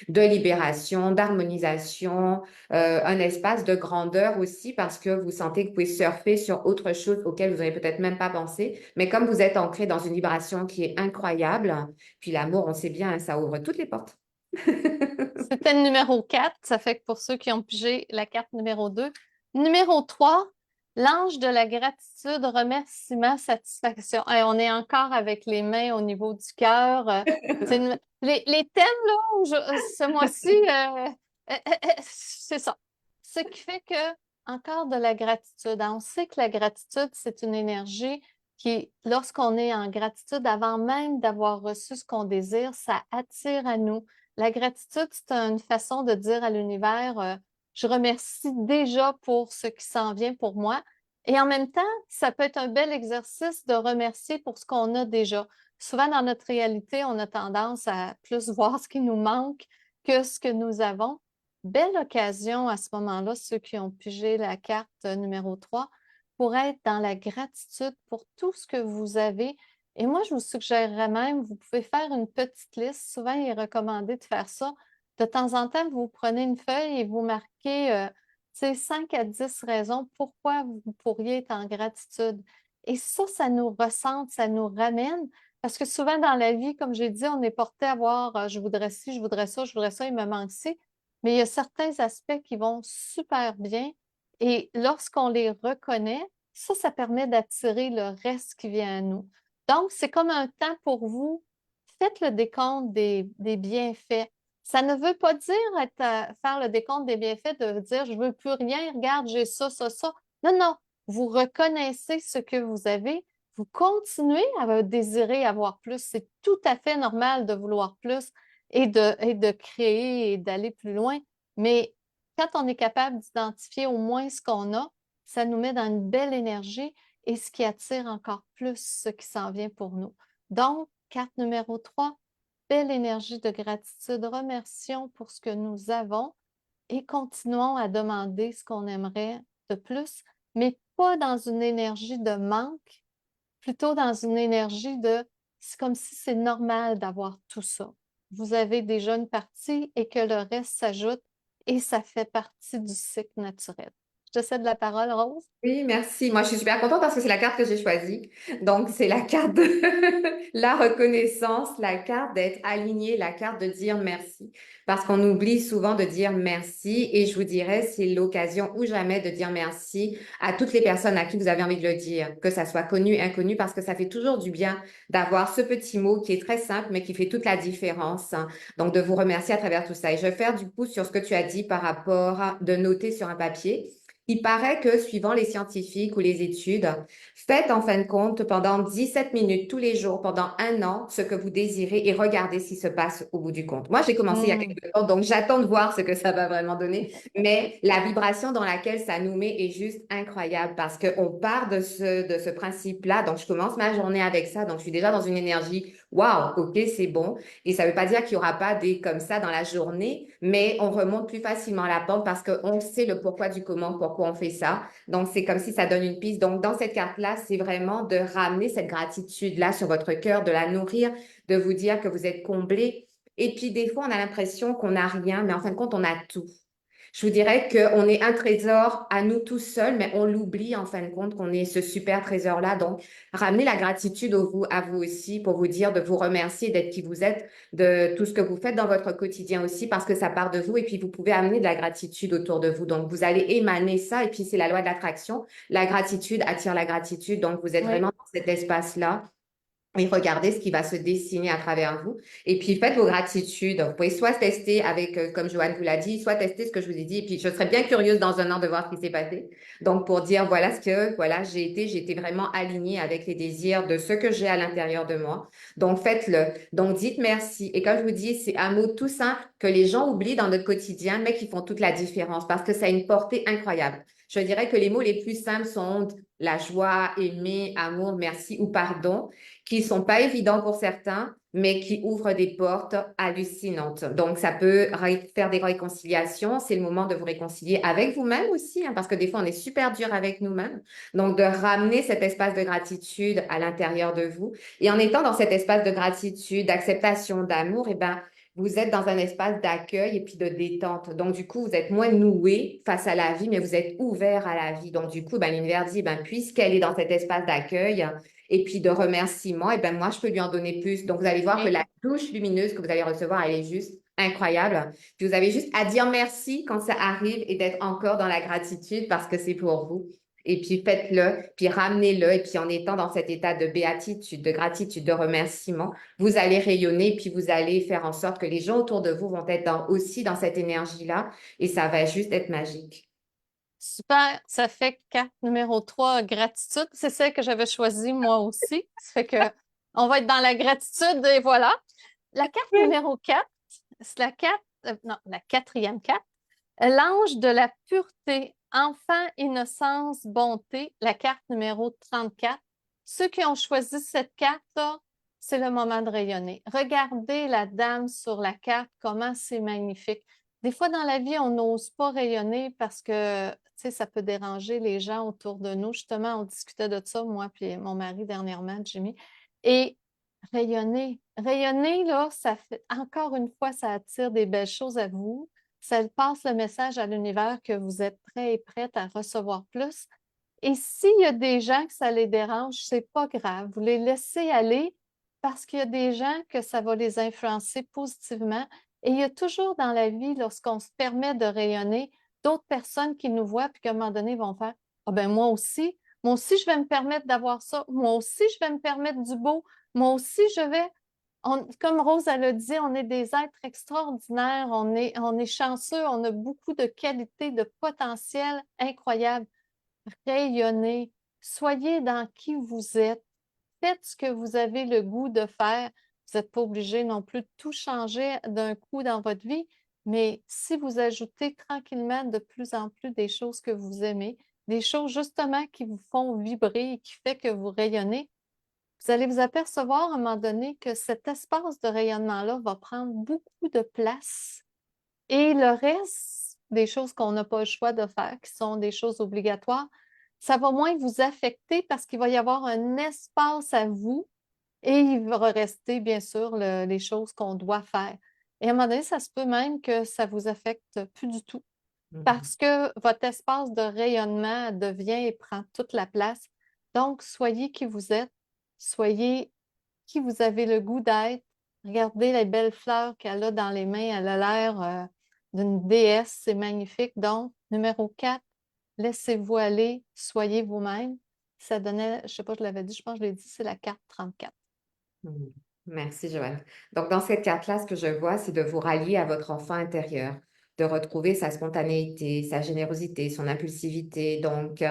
de libération, d'harmonisation, un espace de grandeur aussi parce que vous sentez que vous pouvez surfer sur autre chose auquel vous n'avez peut-être même pas pensé. Mais comme vous êtes ancré dans une vibration qui est incroyable, puis l'amour, on sait bien, hein, ça ouvre toutes les portes. C'était le numéro 4. Ça fait que pour ceux qui ont pigé la carte numéro 2. Numéro 3, l'ange de la gratitude, remerciement, satisfaction. Hey, on est encore avec les mains au niveau du cœur. Les thèmes, là, ce mois-ci, c'est ça. Ce qui fait que, encore de la gratitude. On sait que la gratitude, c'est une énergie qui, lorsqu'on est en gratitude, avant même d'avoir reçu ce qu'on désire, ça attire à nous. La gratitude, c'est une façon de dire à l'univers, je remercie déjà pour ce qui s'en vient pour moi. Et en même temps, ça peut être un bel exercice de remercier pour ce qu'on a déjà. Souvent, dans notre réalité, on a tendance à plus voir ce qui nous manque que ce que nous avons. Belle occasion à ce moment-là, ceux qui ont pigé la carte numéro 3, pour être dans la gratitude pour tout ce que vous avez. Et moi, je vous suggérerais même, vous pouvez faire une petite liste. Souvent, il est recommandé de faire ça. De temps en temps, vous prenez une feuille et vous marquez 5 à 10 raisons pourquoi vous pourriez être en gratitude. Et ça nous ressente, ça nous ramène. Parce que souvent dans la vie, comme j'ai dit, on est porté à voir je voudrais ci, je voudrais ça, je voudrais ça, il me manque ci. Mais il y a certains aspects qui vont super bien. Et lorsqu'on les reconnaît, ça permet d'attirer le reste qui vient à nous. Donc, c'est comme un temps pour vous. Faites le décompte des bienfaits. Ça ne veut pas dire faire le décompte des bienfaits, de dire je ne veux plus rien, regarde, j'ai ça, ça, ça. Non, non. Vous reconnaissez ce que vous avez. Vous continuez à désirer avoir plus. C'est tout à fait normal de vouloir plus et de créer et d'aller plus loin. Mais quand on est capable d'identifier au moins ce qu'on a, ça nous met dans une belle énergie et ce qui attire encore plus ce qui s'en vient pour nous. Donc, carte numéro 3, belle énergie de gratitude. Remercions pour ce que nous avons et continuons à demander ce qu'on aimerait de plus, mais pas dans une énergie de manque, plutôt dans une énergie de c'est comme si c'est normal d'avoir tout ça. Vous avez déjà une partie et que le reste s'ajoute et ça fait partie du cycle naturel. Je te cède la parole, Rose. Oui, merci. Moi, je suis super contente parce que c'est la carte que j'ai choisie. Donc, c'est la carte de la reconnaissance, la carte d'être aligné, la carte de dire merci. Parce qu'on oublie souvent de dire merci. Et je vous dirais, c'est l'occasion ou jamais de dire merci à toutes les personnes à qui vous avez envie de le dire, que ça soit connu, inconnu, parce que ça fait toujours du bien d'avoir ce petit mot qui est très simple, mais qui fait toute la différence. Donc, de vous remercier à travers tout ça. Et je vais faire du coup sur ce que tu as dit par rapport de noter sur un papier. Il paraît que, suivant les scientifiques ou les études, faites en fin de compte pendant 17 minutes tous les jours, pendant un an, ce que vous désirez et regardez ce qui se passe au bout du compte. Moi, j'ai commencé il y a Hmm. quelques temps, donc j'attends de voir ce que ça va vraiment donner. Mais la vibration dans laquelle ça nous met est juste incroyable parce qu'on part de ce principe-là. Donc, je commence ma journée avec ça. Donc, je suis déjà dans une énergie, waouh, ok, c'est bon. Et ça ne veut pas dire qu'il n'y aura pas des comme ça dans la journée, mais on remonte plus facilement la pente parce qu'on sait le pourquoi du comment, pourquoi on fait ça. Donc, c'est comme si ça donne une piste. Donc, dans cette carte-là, c'est vraiment de ramener cette gratitude-là sur votre cœur, de la nourrir, de vous dire que vous êtes comblé. Et puis, des fois, on a l'impression qu'on n'a rien, mais en fin de compte, on a tout. Je vous dirais qu'on est un trésor à nous tous seuls, mais on l'oublie en fin de compte qu'on est ce super trésor-là. Donc, ramenez la gratitude à vous aussi pour vous dire de vous remercier d'être qui vous êtes, de tout ce que vous faites dans votre quotidien aussi, parce que ça part de vous et puis vous pouvez amener de la gratitude autour de vous. Donc, vous allez émaner ça et puis c'est la loi de l'attraction. La gratitude attire la gratitude. Donc, vous êtes Oui. vraiment dans cet espace-là. Et regardez ce qui va se dessiner à travers vous. Et puis, faites vos gratitudes. Vous pouvez soit tester avec, comme Joanne vous l'a dit, soit tester ce que je vous ai dit. Et puis, je serais bien curieuse dans un an de voir ce qui s'est passé. Donc, pour dire, voilà ce que, voilà, j'ai été vraiment alignée avec les désirs de ce que j'ai à l'intérieur de moi. Donc, faites-le. Donc, dites merci. Et comme je vous dis, c'est un mot tout simple que les gens oublient dans notre quotidien, mais qui font toute la différence parce que ça a une portée incroyable. Je dirais que les mots les plus simples sont la joie, aimer, amour, merci ou pardon, qui sont pas évidents pour certains, mais qui ouvrent des portes hallucinantes. Donc, ça peut faire des réconciliations. C'est le moment de vous réconcilier avec vous-même aussi, hein, parce que des fois, on est super dur avec nous-mêmes. Donc, de ramener cet espace de gratitude à l'intérieur de vous. Et en étant dans cet espace de gratitude, d'acceptation, d'amour, eh ben, vous êtes dans un espace d'accueil et puis de détente. Donc, du coup, vous êtes moins noué face à la vie, mais vous êtes ouvert à la vie. Donc, du coup, ben, l'univers dit, ben, puisqu'elle est dans cet espace d'accueil et puis de remerciement, et ben, moi, je peux lui en donner plus. Donc, vous allez voir que Et la douche lumineuse que vous allez recevoir, elle est juste incroyable. Puis, vous avez juste à dire merci quand ça arrive et d'être encore dans la gratitude parce que c'est pour vous. Et puis faites-le, puis ramenez-le, et puis en étant dans cet état de béatitude, de gratitude, de remerciement, vous allez rayonner, puis vous allez faire en sorte que les gens autour de vous vont être aussi dans cette énergie-là, et ça va juste être magique. super, ça fait carte numéro 3, gratitude. C'est celle que j'avais choisie moi aussi. Ça fait que on va être dans la gratitude et voilà. La carte numéro 4, c'est la carte, non, la quatrième carte. L'ange de la pureté, enfant, innocence, bonté, la carte numéro 34. Ceux qui ont choisi cette carte-là, c'est le moment de rayonner. Regardez la dame sur la carte, comment c'est magnifique. Des fois, dans la vie, on n'ose pas rayonner parce que, tu sais, ça peut déranger les gens autour de nous. Justement, on discutait de ça, moi et mon mari dernièrement, Jimmy. Et rayonner, rayonner, là, ça fait, encore une fois, ça attire des belles choses à vous. Ça passe le message à l'univers que vous êtes prêt et prête à recevoir plus. Et s'il y a des gens que ça les dérange, c'est pas grave. Vous les laissez aller parce qu'il y a des gens que ça va les influencer positivement. Et il y a toujours dans la vie, lorsqu'on se permet de rayonner, d'autres personnes qui nous voient puis qu'à un moment donné vont faire ah ben moi aussi, je vais me permettre d'avoir ça. Moi aussi, je vais me permettre du beau. Moi aussi, je vais. Comme Rose elle a dit, on est des êtres extraordinaires, on est chanceux, on a beaucoup de qualités, de potentiel incroyable. Rayonnez, soyez dans qui vous êtes, faites ce que vous avez le goût de faire. Vous n'êtes pas obligé non plus de tout changer d'un coup dans votre vie, mais si vous ajoutez tranquillement de plus en plus des choses que vous aimez, des choses justement qui vous font vibrer et qui fait que vous rayonnez, vous allez vous apercevoir à un moment donné que cet espace de rayonnement-là va prendre beaucoup de place et le reste des choses qu'on n'a pas le choix de faire, qui sont des choses obligatoires, ça va moins vous affecter parce qu'il va y avoir un espace à vous et il va rester, bien sûr, les choses qu'on doit faire. Et à un moment donné, ça se peut même que ça vous affecte plus du tout Mhm. parce que votre espace de rayonnement devient et prend toute la place. Donc, soyez qui vous êtes, soyez qui vous avez le goût d'être. Regardez les belles fleurs qu'elle a dans les mains. Elle a l'air d'une déesse. C'est magnifique. Donc, numéro 4, laissez-vous aller, soyez vous-même. Ça donnait, je ne sais pas, je l'avais dit, je pense que je l'ai dit, c'est la carte 34. Mhm. Merci, Joanne. Donc, dans cette carte-là, ce que je vois, c'est de vous rallier à votre enfant intérieur, de retrouver sa spontanéité, sa générosité, son impulsivité. Donc,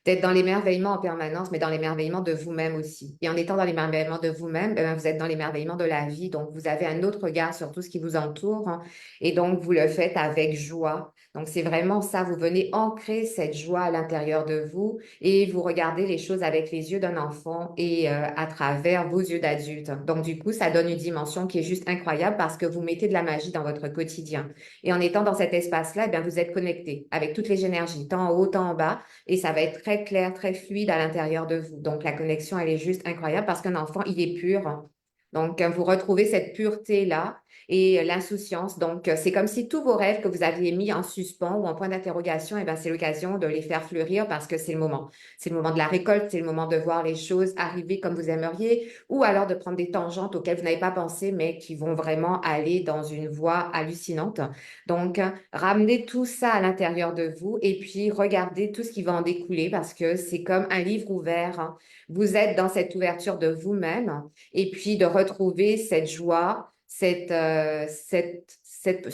d'être dans l'émerveillement en permanence, mais dans l'émerveillement de vous-même aussi. Et en étant dans l'émerveillement de vous-même, vous êtes dans l'émerveillement de la vie. Donc, vous avez un autre regard sur tout ce qui vous entoure, hein. Et donc, vous le faites avec joie. Donc, c'est vraiment ça. Vous venez ancrer cette joie à l'intérieur de vous et vous regardez les choses avec les yeux d'un enfant et à travers vos yeux d'adulte. Donc, du coup, ça donne une dimension qui est juste incroyable parce que vous mettez de la magie dans votre quotidien. Et en étant dans cet espace-là, eh bien, vous êtes connecté avec toutes les énergies, tant en haut, tant en bas, et ça va être très clair, très fluide à l'intérieur de vous. Donc, la connexion, elle est juste incroyable parce qu'un enfant, il est pur. Donc, vous retrouvez cette pureté-là et l'insouciance. Donc, c'est comme si tous vos rêves que vous aviez mis en suspens ou en point d'interrogation, eh ben, c'est l'occasion de les faire fleurir parce que c'est le moment. C'est le moment de la récolte, c'est le moment de voir les choses arriver comme vous aimeriez ou alors de prendre des tangentes auxquelles vous n'avez pas pensé, mais qui vont vraiment aller dans une voie hallucinante. Donc, ramenez tout ça à l'intérieur de vous et puis regardez tout ce qui va en découler parce que c'est comme un livre ouvert, hein. Vous êtes dans cette ouverture de vous-même et puis de retrouver cette joie, ce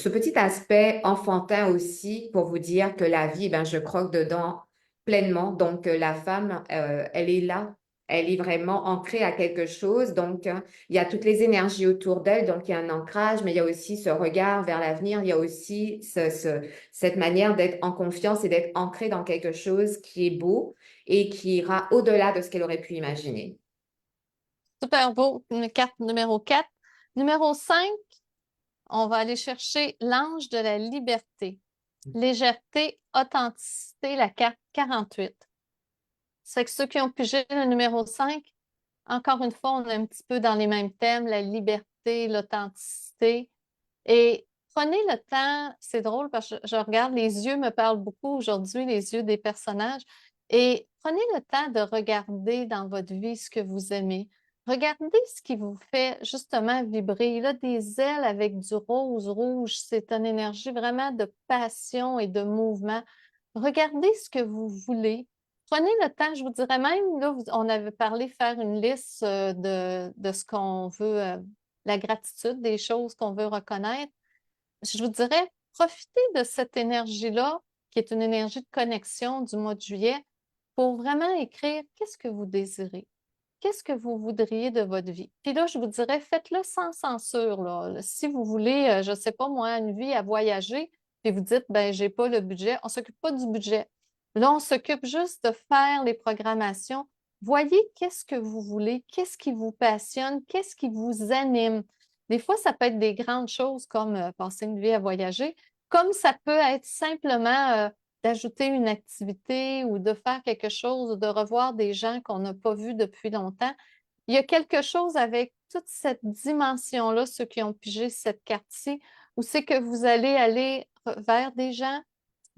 petit aspect enfantin aussi pour vous dire que la vie, ben, je croque dedans pleinement. Donc, la femme, elle est là. Elle est vraiment ancrée à quelque chose. Donc, il y a toutes les énergies autour d'elle. Donc, il y a un ancrage, mais il y a aussi ce regard vers l'avenir. Il y a aussi cette manière d'être en confiance et d'être ancrée dans quelque chose qui est beau et qui ira au-delà de ce qu'elle aurait pu imaginer. Super beau. Une carte numéro 4. Numéro 5, on va aller chercher l'ange de la liberté. Légèreté, authenticité, la carte 48. C'est que ceux qui ont pigé le numéro 5, encore une fois, on est un petit peu dans les mêmes thèmes, la liberté, l'authenticité. Et prenez le temps, c'est drôle parce que je regarde, les yeux me parlent beaucoup aujourd'hui, les yeux des personnages. Et prenez le temps de regarder dans votre vie ce que vous aimez. Regardez ce qui vous fait justement vibrer. Il a des ailes avec du rose rouge. C'est une énergie vraiment de passion et de mouvement. Regardez ce que vous voulez. Prenez le temps, je vous dirais même, là, on avait parlé faire une liste de ce qu'on veut, la gratitude, des choses qu'on veut reconnaître. Je vous dirais, profitez de cette énergie-là, qui est une énergie de connexion du mois de juillet, pour vraiment écrire qu'est-ce que vous désirez. Qu'est-ce que vous voudriez de votre vie? Puis là, je vous dirais, faites-le sans censure, là. Si vous voulez, je ne sais pas moi, une vie à voyager, puis vous dites, ben, j'ai pas le budget, on s'occupe pas du budget. Là, on s'occupe juste de faire les programmations. Voyez qu'est-ce que vous voulez, qu'est-ce qui vous passionne, qu'est-ce qui vous anime. Des fois, ça peut être des grandes choses comme passer une vie à voyager, comme ça peut être simplement d'ajouter une activité ou de faire quelque chose ou de revoir des gens qu'on n'a pas vus depuis longtemps. Il y a quelque chose avec toute cette dimension-là, ceux qui ont pigé cette carte-ci, où c'est que vous allez aller vers des gens,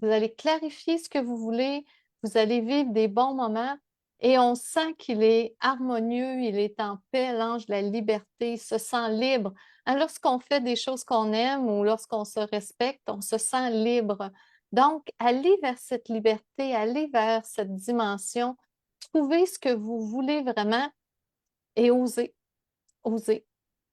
vous allez clarifier ce que vous voulez, vous allez vivre des bons moments et on sent qu'il est harmonieux, il est en paix, l'ange de la liberté, il se sent libre. Hein, lorsqu'on fait des choses qu'on aime ou lorsqu'on se respecte, on se sent libre. Donc, allez vers cette liberté, allez vers cette dimension, trouvez ce que vous voulez vraiment et osez, osez.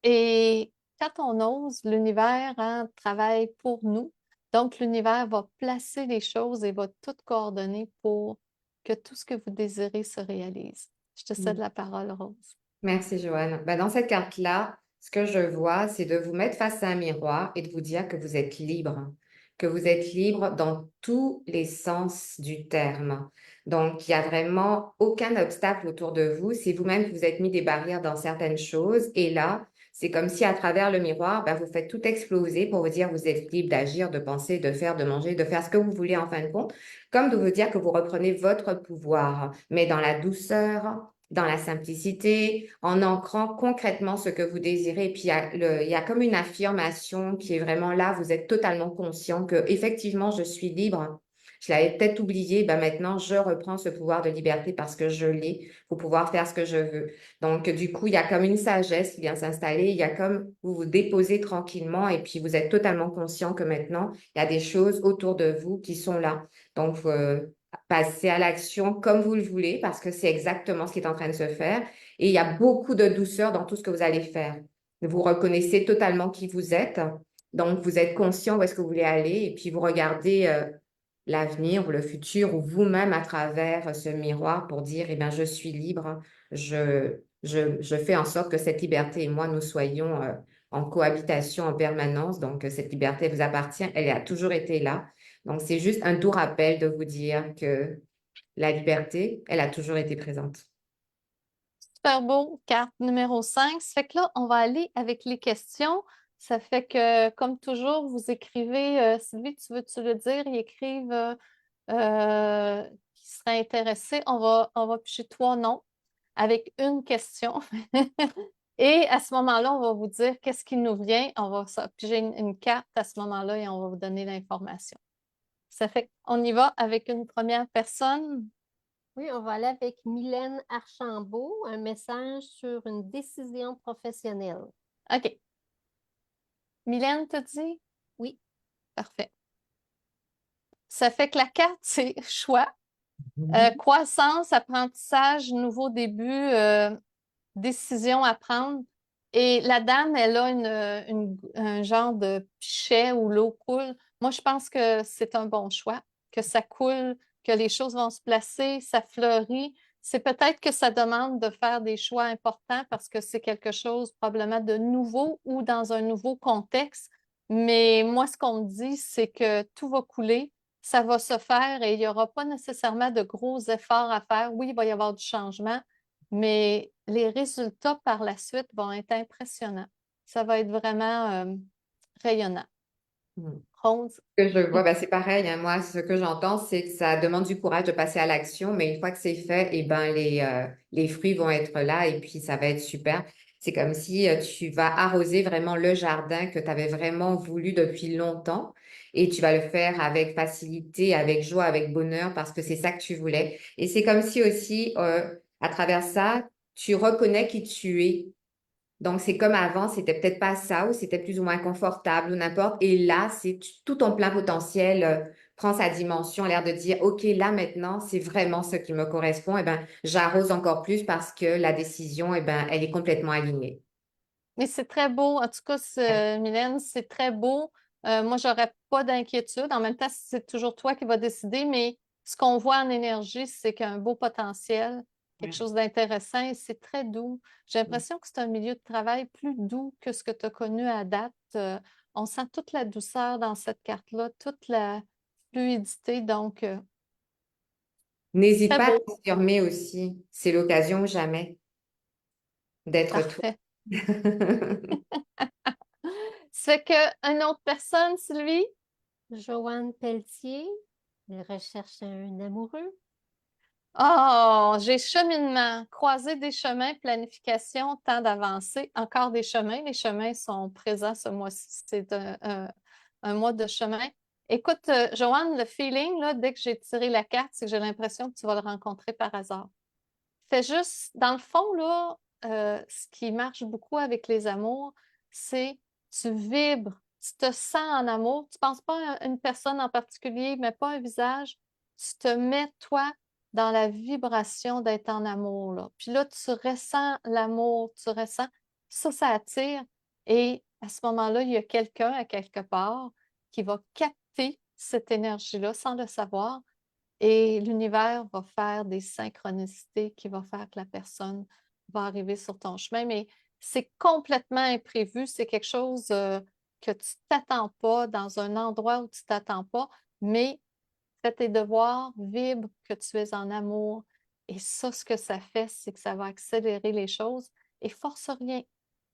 Et quand on ose, l'univers hein, travaille pour nous. Donc, l'univers va placer les choses et va tout coordonner pour que tout ce que vous désirez se réalise. Je te cède la parole, Rose. Merci, Joanne. Ben, dans cette carte-là, ce que je vois, c'est de vous mettre face à un miroir et de vous dire que vous êtes libre, que vous êtes libre dans tous les sens du terme. Donc, il n'y a vraiment aucun obstacle autour de vous. C'est vous-même qui vous êtes mis des barrières dans certaines choses. Et là, c'est comme si à travers le miroir, ben, vous faites tout exploser pour vous dire que vous êtes libre d'agir, de penser, de faire, de manger, de faire ce que vous voulez en fin de compte, comme de vous dire que vous reprenez votre pouvoir, mais dans la douceur, dans la simplicité, en ancrant concrètement ce que vous désirez. Et puis, il y a comme une affirmation qui est vraiment là. Vous êtes totalement conscient que, effectivement, je suis libre. Je l'avais peut-être oublié. Ben maintenant, je reprends ce pouvoir de liberté parce que je l'ai pour pouvoir faire ce que je veux. Donc, du coup, il y a comme une sagesse qui vient s'installer. Il y a comme vous vous déposez tranquillement et puis vous êtes totalement conscient que maintenant, il y a des choses autour de vous qui sont là. Donc, passez à l'action comme vous le voulez parce que c'est exactement ce qui est en train de se faire. Et il y a beaucoup de douceur dans tout ce que vous allez faire. Vous reconnaissez totalement qui vous êtes. Donc, vous êtes conscient où est-ce que vous voulez aller et puis vous regardez l'avenir ou le futur ou vous-même à travers ce miroir pour dire, eh bien, je suis libre. Je fais en sorte que cette liberté et moi, nous soyons en cohabitation en permanence. Donc, cette liberté vous appartient. Elle a toujours été là. Donc, c'est juste un doux rappel de vous dire que la liberté, elle a toujours été présente. Super beau, carte numéro 5. Ça fait que là, on va aller avec les questions. Ça fait que, comme toujours, vous écrivez, Sylvie, tu veux-tu le dire? Ils écrivent qui seraient intéressés. On va piger 3 noms avec une question. Et à ce moment-là, on va vous dire qu'est-ce qui nous vient. On va piger une carte à ce moment-là et on va vous donner l'information. Ça fait qu'on y va avec une première personne. Oui, on va aller avec Mylène Archambault, un message sur une décision professionnelle. OK. Mylène, te dit? Oui. Parfait. Ça fait que la carte, c'est choix, croissance, apprentissage, nouveau début, décision à prendre. Et la dame, elle a un genre de pichet où l'eau coule. Moi, je pense que c'est un bon choix, que ça coule, que les choses vont se placer, ça fleurit. C'est peut-être que ça demande de faire des choix importants parce que c'est quelque chose probablement de nouveau ou dans un nouveau contexte. Mais moi, ce qu'on me dit, c'est que tout va couler, ça va se faire et il n'y aura pas nécessairement de gros efforts à faire. Oui, il va y avoir du changement, mais les résultats par la suite vont être impressionnants. Ça va être vraiment rayonnant. Hmm. Rose, Que je vois, ben c'est pareil, hein. Moi, ce que j'entends, c'est que ça demande du courage de passer à l'action, mais une fois que c'est fait, eh ben, les fruits vont être là et puis ça va être super. C'est comme si tu vas arroser vraiment le jardin que tu avais vraiment voulu depuis longtemps et tu vas le faire avec facilité, avec joie, avec bonheur parce que c'est ça que tu voulais. Et c'est comme si aussi, à travers ça, tu reconnais qui tu es. Donc, c'est comme avant, c'était peut-être pas ça ou c'était plus ou moins confortable ou n'importe. Et là, tout ton plein potentiel prend sa dimension, l'air de dire, OK, là maintenant, c'est vraiment ce qui me correspond. Eh ben, j'arrose encore plus parce que la décision, eh ben, elle est complètement alignée. mais c'est très beau. En tout cas, Mylène, c'est très beau. Moi, j'aurais pas d'inquiétude. En même temps, c'est toujours toi qui vas décider, mais ce qu'on voit en énergie, c'est qu'il y a un beau potentiel, quelque Ouais. chose d'intéressant et c'est très doux. J'ai l'impression que c'est un milieu de travail plus doux que ce que tu as connu à date. On sent toute la douceur dans cette carte-là, toute la fluidité. Donc, N'hésite très pas à beau. t'affirmer aussi. C'est l'occasion ou jamais d'être toi. Parfait. Ça fait qu'une autre personne, Sylvie? Joanne Pelletier, elle recherche un amoureux. Oh, j'ai cheminement, croiser des chemins, planification, temps d'avancer, encore des chemins. Les chemins sont présents ce mois-ci. C'est un mois de chemin. Écoute, Joanne, le feeling, là, dès que j'ai tiré la carte, c'est que j'ai l'impression que tu vas le rencontrer par hasard. Fais juste, dans le fond, là, ce qui marche beaucoup avec les amours, c'est tu vibres, tu te sens en amour, tu penses pas à une personne en particulier, mais pas un visage, tu te mets, toi, dans la vibration d'être en amour, là. Puis là, tu ressens l'amour, tu ressens, ça attire. Et à ce moment-là, il y a quelqu'un à quelque part qui va capter cette énergie-là sans le savoir et l'univers va faire des synchronicités qui vont faire que la personne va arriver sur ton chemin. Mais c'est complètement imprévu. C'est quelque chose que tu t'attends pas dans un endroit où tu t'attends pas. Mais fais tes devoirs, vibre que tu es en amour. Et ça, ce que ça fait, c'est que ça va accélérer les choses. Et force rien.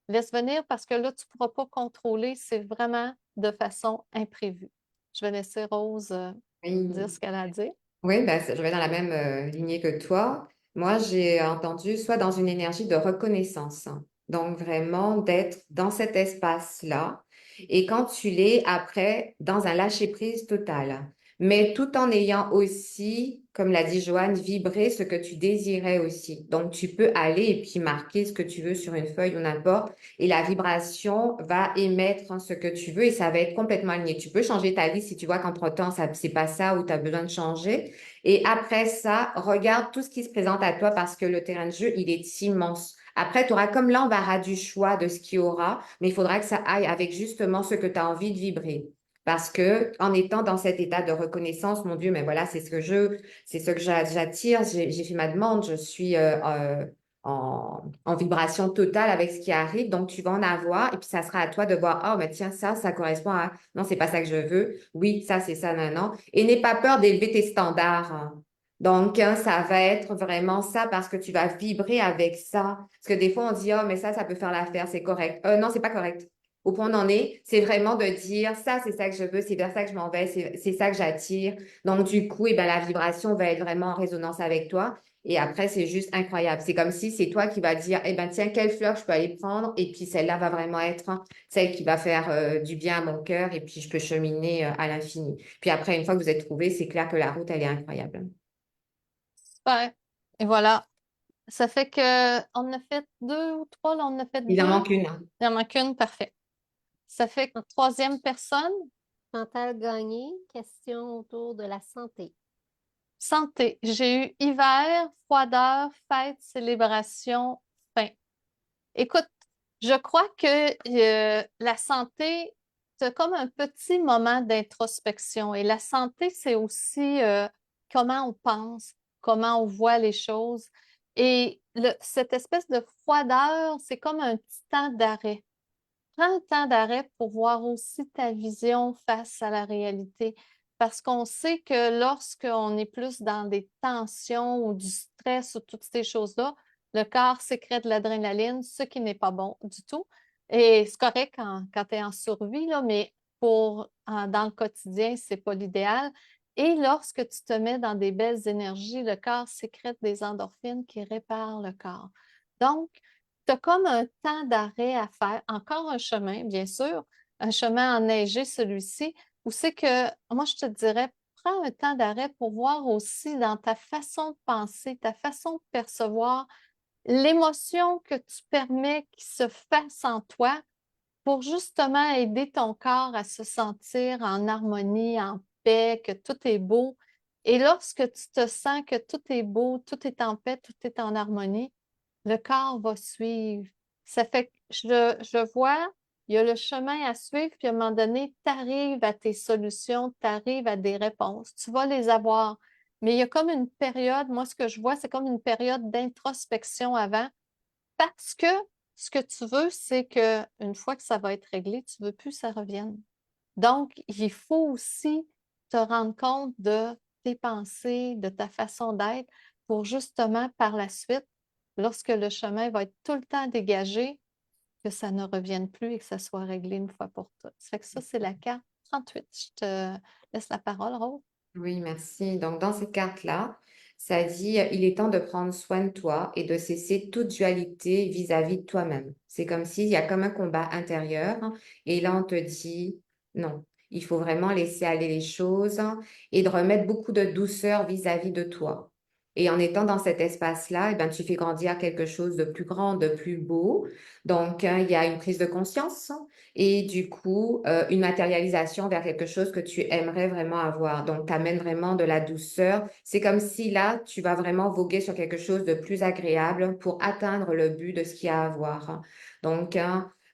Laisse venir parce que là, tu ne pourras pas contrôler. C'est vraiment de façon imprévue. Je vais laisser Rose dire Oui. ce qu'elle a à dire. Oui, ben, je vais dans la même lignée que toi. Moi, j'ai entendu soit dans une énergie de reconnaissance, hein. Donc vraiment d'être dans cet espace-là. Et quand tu l'es, après, dans un lâcher-prise total. Mais tout en ayant aussi, comme l'a dit Joanne, vibré ce que tu désirais aussi. Donc tu peux aller et puis marquer ce que tu veux sur une feuille ou n'importe. Et la vibration va émettre ce que tu veux et ça va être complètement aligné. Tu peux changer ta vie si tu vois qu'entre-temps, ça, c'est pas ça ou tu as besoin de changer. Et après ça, regarde tout ce qui se présente à toi parce que le terrain de jeu, il est immense. Après, tu auras comme l'embarras du choix de ce qu'il y aura, mais il faudra que ça aille avec justement ce que tu as envie de vibrer. Parce que en étant dans cet état de reconnaissance, mon Dieu, mais voilà, c'est ce que j'attire. J'ai fait ma demande, je suis en vibration totale avec ce qui arrive. Donc, tu vas en avoir et puis ça sera à toi de voir, oh, mais tiens, ça correspond à, non, c'est pas ça que je veux. Oui, ça, c'est ça, non, non. Et n'aie pas peur d'élever tes standards, hein. Donc, hein, ça va être vraiment ça parce que tu vas vibrer avec ça. Parce que des fois, on dit, oh, mais ça peut faire l'affaire, c'est correct. Non, c'est pas correct. Au point où on en est, c'est vraiment de dire, ça, c'est ça que je veux, c'est vers ça que je m'en vais, c'est ça que j'attire. Donc, du coup, eh ben, la vibration va être vraiment en résonance avec toi. Et après, c'est juste incroyable. C'est comme si c'est toi qui vas dire, eh ben, tiens, quelle fleur je peux aller prendre? Et puis, celle-là va vraiment être celle qui va faire du bien à mon cœur. Et puis, je peux cheminer à l'infini. Puis après, une fois que vous êtes trouvés, c'est clair que la route, elle est incroyable. Super. Et voilà. Ça fait que on a fait deux ou trois, là, on a fait Il en deux. manque une, hein. Il en manque une, parfait. Ça fait que troisième personne, Chantal Gagné, question autour de la santé. santé. J'ai eu hiver, froideur, fête, célébration, fin. Écoute, je crois que la santé, c'est comme un petit moment d'introspection. Et la santé, c'est aussi comment on pense. comment on voit les choses. Et cette espèce de froideur, c'est comme un petit temps d'arrêt. Prends un temps d'arrêt pour voir aussi ta vision face à la réalité. Parce qu'on sait que lorsqu'on est plus dans des tensions ou du stress ou toutes ces choses-là, le corps sécrète de l'adrénaline, ce qui n'est pas bon du tout. Et c'est correct quand tu es en survie, là, mais dans le quotidien, c'est pas l'idéal. Et lorsque tu te mets dans des belles énergies, le corps sécrète des endorphines qui réparent le corps. Donc, tu as comme un temps d'arrêt à faire, encore un chemin, bien sûr, un chemin enneigé, celui-ci, où c'est que, moi, je te dirais, prends un temps d'arrêt pour voir aussi dans ta façon de penser, ta façon de percevoir l'émotion que tu permets qu'il se fasse en toi pour justement aider ton corps à se sentir en harmonie, en paix, que tout est beau. Et lorsque tu te sens que tout est beau, tout est en paix, tout est en harmonie, le corps va suivre. Ça fait que je vois, il y a le chemin à suivre, puis à un moment donné, tu arrives à tes solutions, tu arrives à des réponses, tu vas les avoir. Mais il y a comme une période, moi, ce que je vois, c'est comme une période d'introspection avant, parce que ce que tu veux, c'est que une fois que ça va être réglé, tu ne veux plus que ça revienne. Donc, il faut aussi te rendre compte de tes pensées, de ta façon d'être, pour justement, par la suite, lorsque le chemin va être tout le temps dégagé, que ça ne revienne plus et que ça soit réglé une fois pour toutes. Ça fait que ça, c'est la carte 38. Je te laisse la parole, Rose. Oui, merci. Donc, dans cette carte-là, ça dit, il est temps de prendre soin de toi et de cesser toute dualité vis-à-vis de toi-même. C'est comme s'il y a comme un combat intérieur et là, on te dit, non, il faut vraiment laisser aller les choses et de remettre beaucoup de douceur vis-à-vis de toi. Et en étant dans cet espace-là, eh ben, tu fais grandir quelque chose de plus grand, de plus beau. Donc, il y a une prise de conscience et du coup, une matérialisation vers quelque chose que tu aimerais vraiment avoir. Donc, tu amènes vraiment de la douceur. C'est comme si là, tu vas vraiment voguer sur quelque chose de plus agréable pour atteindre le but de ce qu'il y a à avoir. Donc,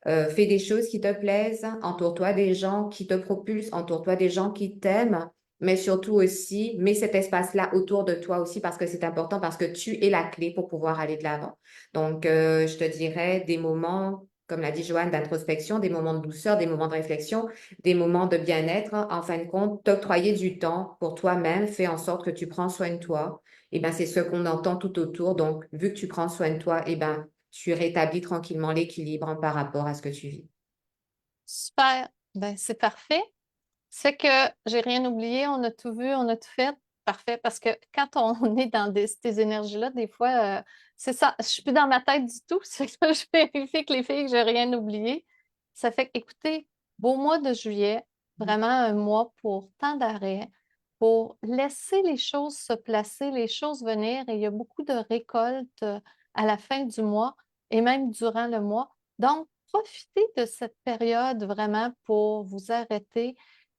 fais des choses qui te plaisent, entoure-toi des gens qui te propulsent, entoure-toi des gens qui t'aiment, mais surtout aussi, mets cet espace-là autour de toi aussi parce que c'est important, parce que tu es la clé pour pouvoir aller de l'avant. Donc, je te dirais des moments comme l'a dit Joanne, d'introspection, des moments de douceur, des moments de réflexion, des moments de bien-être. En fin de compte, t'octroyer du temps pour toi-même fait en sorte que tu prends soin de toi. Et ben, c'est ce qu'on entend tout autour. Donc, vu que tu prends soin de toi, et ben, tu rétablis tranquillement l'équilibre par rapport à ce que tu vis. Super. Ben, c'est parfait. C'est que j'ai rien oublié, on a tout vu, on a tout fait. Parfait. Parce que quand on est dans ces énergies-là, des fois, c'est ça. Je suis plus dans ma tête du tout. C'est que je vérifie que les filles, que j'ai rien oublié. Ça fait que, écoutez, beau mois de juillet, vraiment un mois pour temps d'arrêt, pour laisser les choses se placer, les choses venir. Et il y a beaucoup de récoltes à la fin du mois et même durant le mois. Donc, profitez de cette période vraiment pour vous arrêter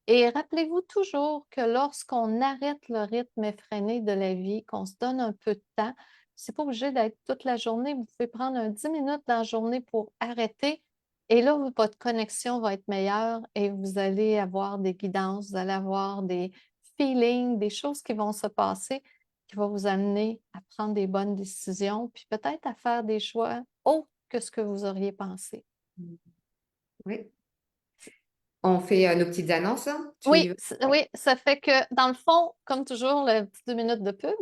et rappelez-vous toujours que lorsqu'on arrête le rythme effréné de la vie, qu'on se donne un peu de temps, c'est pas obligé d'être toute la journée. Vous pouvez prendre 10 minutes dans la journée pour arrêter. Et là, votre connexion va être meilleure et vous allez avoir des guidances, vous allez avoir des feelings, des choses qui vont se passer qui vont vous amener à prendre des bonnes décisions, puis peut-être à faire des choix autres que ce que vous auriez pensé. Oui. On fait nos petites annonces. Tu y Oui, vas? oui, ça fait que, dans le fond, comme toujours, le petit 2 minutes de pub,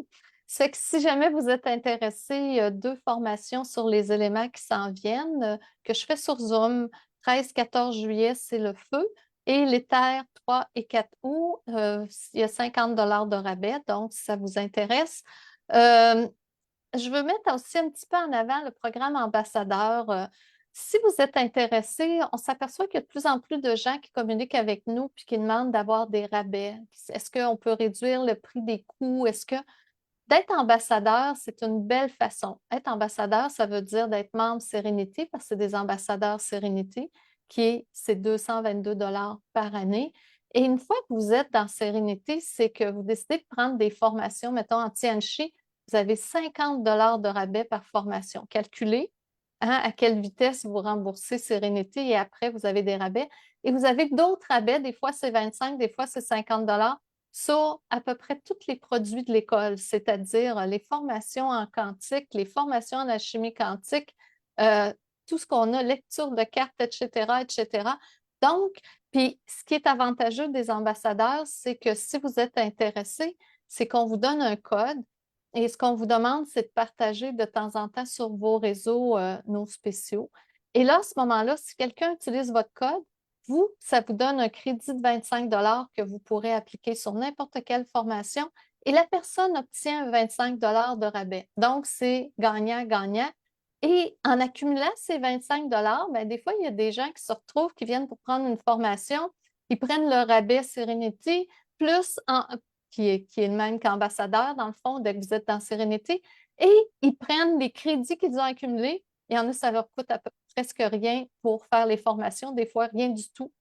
c'est que si jamais vous êtes intéressé, il y a 2 formations sur les éléments qui s'en viennent que je fais sur Zoom. 13-14 juillet, c'est le feu. Et l'éther, 3 et 4 août, il y a 50 de rabais. Donc, si ça vous intéresse. Euh, je veux mettre aussi un petit peu en avant le programme ambassadeur. Si vous êtes intéressé, on s'aperçoit qu'il y a de plus en plus de gens qui communiquent avec nous puis qui demandent d'avoir des rabais. Est-ce qu'on peut réduire le prix des coûts? Est-ce que d'être ambassadeur, c'est une belle façon. Être ambassadeur, ça veut dire d'être membre Sérénité parce que c'est des ambassadeurs Sérénité c'est 222 par année. Et une fois que vous êtes dans Sérénité, c'est que vous décidez de prendre des formations, mettons en Tianchi, vous avez 50 de rabais par formation. Calculez à quelle vitesse vous remboursez Sérénité et après, vous avez des rabais. Et vous avez d'autres rabais, des fois c'est 25, des fois c'est 50 . sur à peu près tous les produits de l'école, c'est-à-dire les formations en quantique, les formations en alchimie quantique, tout ce qu'on a, lecture de cartes, etc., etc. Donc, puis ce qui est avantageux des ambassadeurs, c'est que si vous êtes intéressé, c'est qu'on vous donne un code et ce qu'on vous demande, c'est de partager de temps en temps sur vos réseaux nos spéciaux. Et là, à ce moment-là, si quelqu'un utilise votre code, vous, ça vous donne un crédit de 25 que vous pourrez appliquer sur n'importe quelle formation et la personne obtient 25 de rabais. Donc, c'est gagnant-gagnant. Et en accumulant ces 25 ben, des fois, il y a des gens qui se retrouvent, qui viennent pour prendre une formation, ils prennent le rabais Serenity, plus qui est le même qu'ambassadeur, dans le fond, dès que vous êtes dans Serenity, et ils prennent les crédits qu'ils ont accumulés. Il y en a, ça leur coûte presque rien pour faire les formations, des fois rien du tout.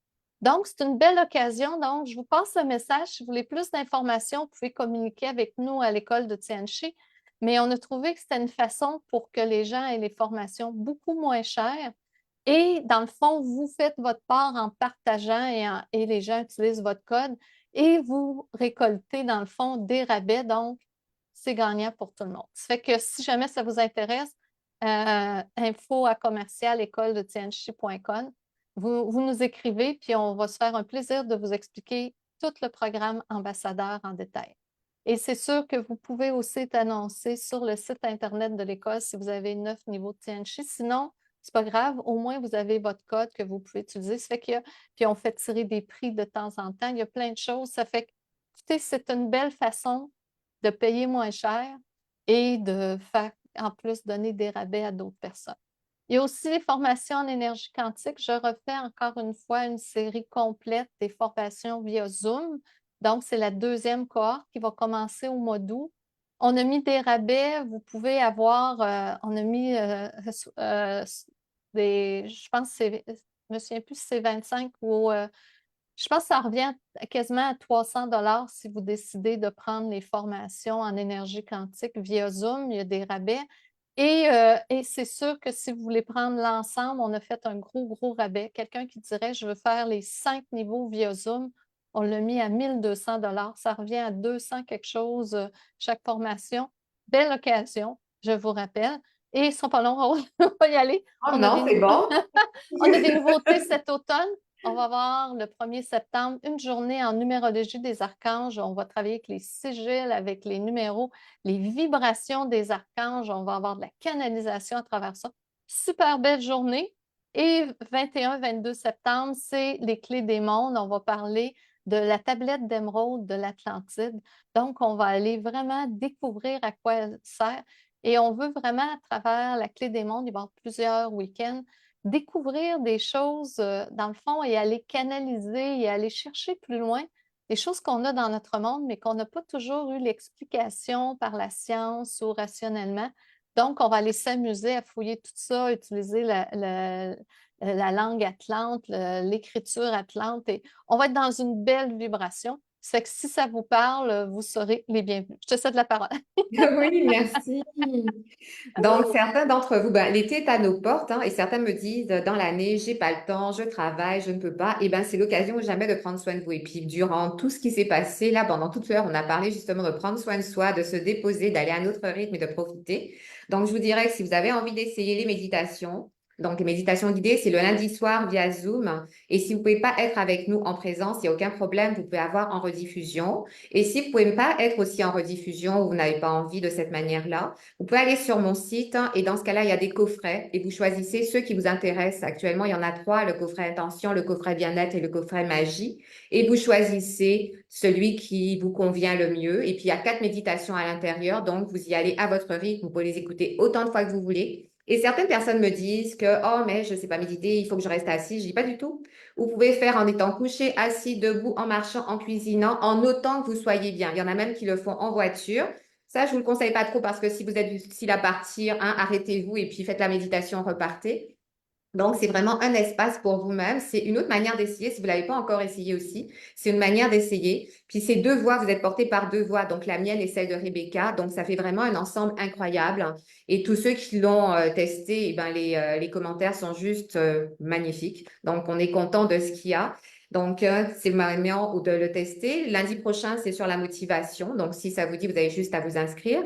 Donc, c'est une belle occasion. Donc, je vous passe le message. Si vous voulez plus d'informations, vous pouvez communiquer avec nous à l'école de Tianchi. Mais on a trouvé que c'était une façon pour que les gens aient les formations beaucoup moins chères. Et dans le fond, vous faites votre part en partageant et les gens utilisent votre code et vous récoltez dans le fond des rabais. Donc, c'est gagnant pour tout le monde. Ça fait que si jamais ça vous intéresse, info à commercial école de tianchi.com, vous nous écrivez, puis on va se faire un plaisir de vous expliquer tout le programme ambassadeur en détail. Et c'est sûr que vous pouvez aussi être annoncé sur le site Internet de l'école si vous avez 9 niveaux de Tianchi. Sinon, c'est pas grave, au moins vous avez votre code que vous pouvez utiliser. Ça fait puis on fait tirer des prix de temps en temps. Il y a plein de choses. Ça fait que, écoutez, c'est une belle façon de payer moins cher et de faire en plus donner des rabais à d'autres personnes. Il y a aussi les formations en énergie quantique. Je refais encore une fois une série complète des formations via Zoom. Donc, c'est la deuxième cohorte qui va commencer au mois d'août. On a mis des rabais. Vous pouvez avoir, on a mis je pense que c'est, je me souviens plus si c'est 25 ou je pense que ça revient quasiment à 300 si vous décidez de prendre les formations en énergie quantique via Zoom. Il y a des rabais. Et c'est sûr que si vous voulez prendre l'ensemble, on a fait un gros rabais. Quelqu'un qui dirait, je veux faire les 5 niveaux via Zoom, on l'a mis à 1200 Ça revient à 200 quelque chose chaque formation. Belle occasion, je vous rappelle. Et ils ne sont pas longs, on va y aller. Oh non, c'est bon. On a des nouveautés cet automne. On va avoir le 1er septembre une journée en numérologie des archanges. On va travailler avec les sigils, avec les numéros, les vibrations des archanges. On va avoir de la canalisation à travers ça. Super belle journée. Et 21-22 septembre, c'est les clés des mondes. On va parler de la tablette d'émeraude de l'Atlantide. Donc, on va aller vraiment découvrir à quoi elle sert. Et on veut vraiment, à travers la clé des mondes, il va y avoir plusieurs week-ends, découvrir des choses, dans le fond, et aller canaliser et aller chercher plus loin des choses qu'on a dans notre monde, mais qu'on n'a pas toujours eu l'explication par la science ou rationnellement. Donc, on va aller s'amuser à fouiller tout ça, utiliser la langue atlante, l'écriture atlante, et on va être dans une belle vibration. C'est que si ça vous parle, vous serez les bienvenus. Je te cède la parole. Oui, merci. Donc, certains d'entre vous, ben, l'été est à nos portes, hein, et certains me disent, dans l'année, j'ai pas le temps, je travaille, je ne peux pas. Et ben, c'est l'occasion jamais de prendre soin de vous. Et puis, durant tout ce qui s'est passé, là, pendant toute l'heure, on a parlé justement de prendre soin de soi, de se déposer, d'aller à notre rythme et de profiter. Donc, je vous dirais que si vous avez envie d'essayer les méditations, donc les méditations guidées, c'est le lundi soir via Zoom. Et si vous pouvez pas être avec nous en présence, il n'y a aucun problème, vous pouvez avoir en rediffusion. Et si vous pouvez pas être aussi en rediffusion ou vous n'avez pas envie de cette manière-là, vous pouvez aller sur mon site, hein, et dans ce cas-là, il y a des coffrets et vous choisissez ceux qui vous intéressent. Actuellement, il y en a 3, le coffret intention, le coffret bien-être et le coffret magie. Et vous choisissez celui qui vous convient le mieux. Et puis, il y a 4 méditations à l'intérieur. Donc, vous y allez à votre rythme. Vous pouvez les écouter autant de fois que vous voulez. Et certaines personnes me disent que, oh, mais je ne sais pas méditer, il faut que je reste assis. Je dis pas du tout. Vous pouvez faire en étant couché, assis, debout, en marchant, en cuisinant, en autant que vous soyez bien. Il y en a même qui le font en voiture. Ça, je vous le conseille pas trop parce que si vous êtes difficile à partir, hein, arrêtez-vous et puis faites la méditation, repartez. Donc, c'est vraiment un espace pour vous-même. C'est une autre manière d'essayer. Si vous l'avez pas encore essayé aussi, c'est une manière d'essayer. Puis, ces 2 voix, vous êtes portés par 2 voix. Donc, la mienne et celle de Rebecca. Donc, ça fait vraiment un ensemble incroyable. Et tous ceux qui l'ont testé, eh ben, les commentaires sont juste magnifiques. Donc, on est content de ce qu'il y a. Donc, c'est le moment de le tester. Lundi prochain, c'est sur la motivation. Donc, si ça vous dit, vous avez juste à vous inscrire.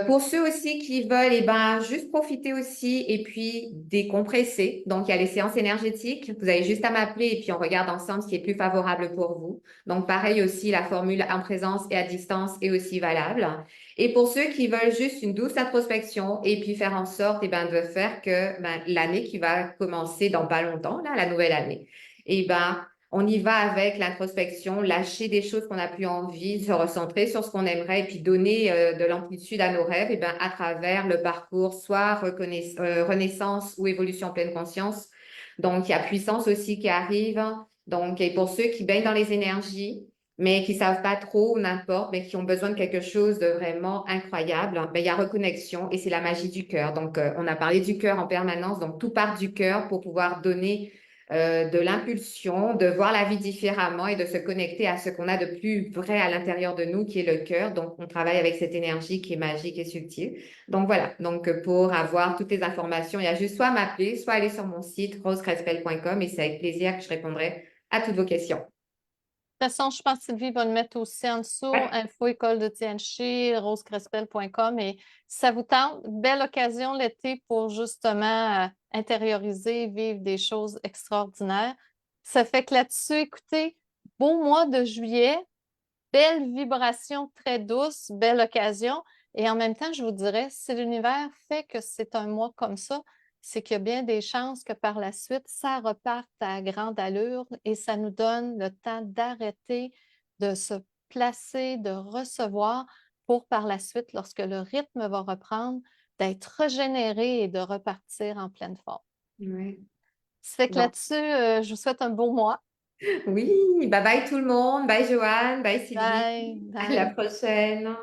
Pour ceux aussi qui veulent, eh ben, juste profiter aussi et puis décompresser. Donc, il y a les séances énergétiques. Vous avez juste à m'appeler et puis on regarde ensemble ce qui est plus favorable pour vous. Donc, pareil aussi, la formule en présence et à distance est aussi valable. Et pour ceux qui veulent juste une douce introspection et puis faire en sorte, eh ben, de faire que ben, l'année qui va commencer dans pas longtemps, là, la nouvelle année, eh ben, on y va avec l'introspection, lâcher des choses qu'on n'a plus envie, se recentrer sur ce qu'on aimerait et puis donner de l'amplitude à nos rêves et ben, à travers le parcours, soit renaissance ou évolution en pleine conscience. Donc, il y a puissance aussi qui arrive. Donc, et pour ceux qui baignent dans les énergies, mais qui savent pas trop ou n'importe, mais qui ont besoin de quelque chose de vraiment incroyable, ben, il y a reconnexion et c'est la magie du cœur. Donc, on a parlé du cœur en permanence. Donc, tout part du cœur pour pouvoir donner de l'impulsion, de voir la vie différemment et de se connecter à ce qu'on a de plus vrai à l'intérieur de nous, qui est le cœur. Donc, on travaille avec cette énergie qui est magique et subtile. Donc, voilà. Donc, pour avoir toutes les informations, il y a juste soit à m'appeler, soit aller sur mon site rosecrespel.com et c'est avec plaisir que je répondrai à toutes vos questions. De toute façon, je pense que Sylvie va le mettre aussi en dessous, Ouais. info école de Tianchi, rosecrespel.com. Et si ça vous tente, belle occasion l'été pour justement intérioriser, vivre des choses extraordinaires. Ça fait que là-dessus, écoutez, beau mois de juillet, belle vibration très douce, belle occasion. Et en même temps, je vous dirais, si l'univers fait que c'est un mois comme ça, c'est qu'il y a bien des chances que par la suite, ça reparte à grande allure et ça nous donne le temps d'arrêter, de se placer, de recevoir pour par la suite, lorsque le rythme va reprendre, d'être régénéré et de repartir en pleine forme. Ouais. Ça fait que Donc, là-dessus, je vous souhaite un beau mois. oui, bye bye tout le monde. Bye Joanne, bye Sylvie. Bye, À la bye. prochaine.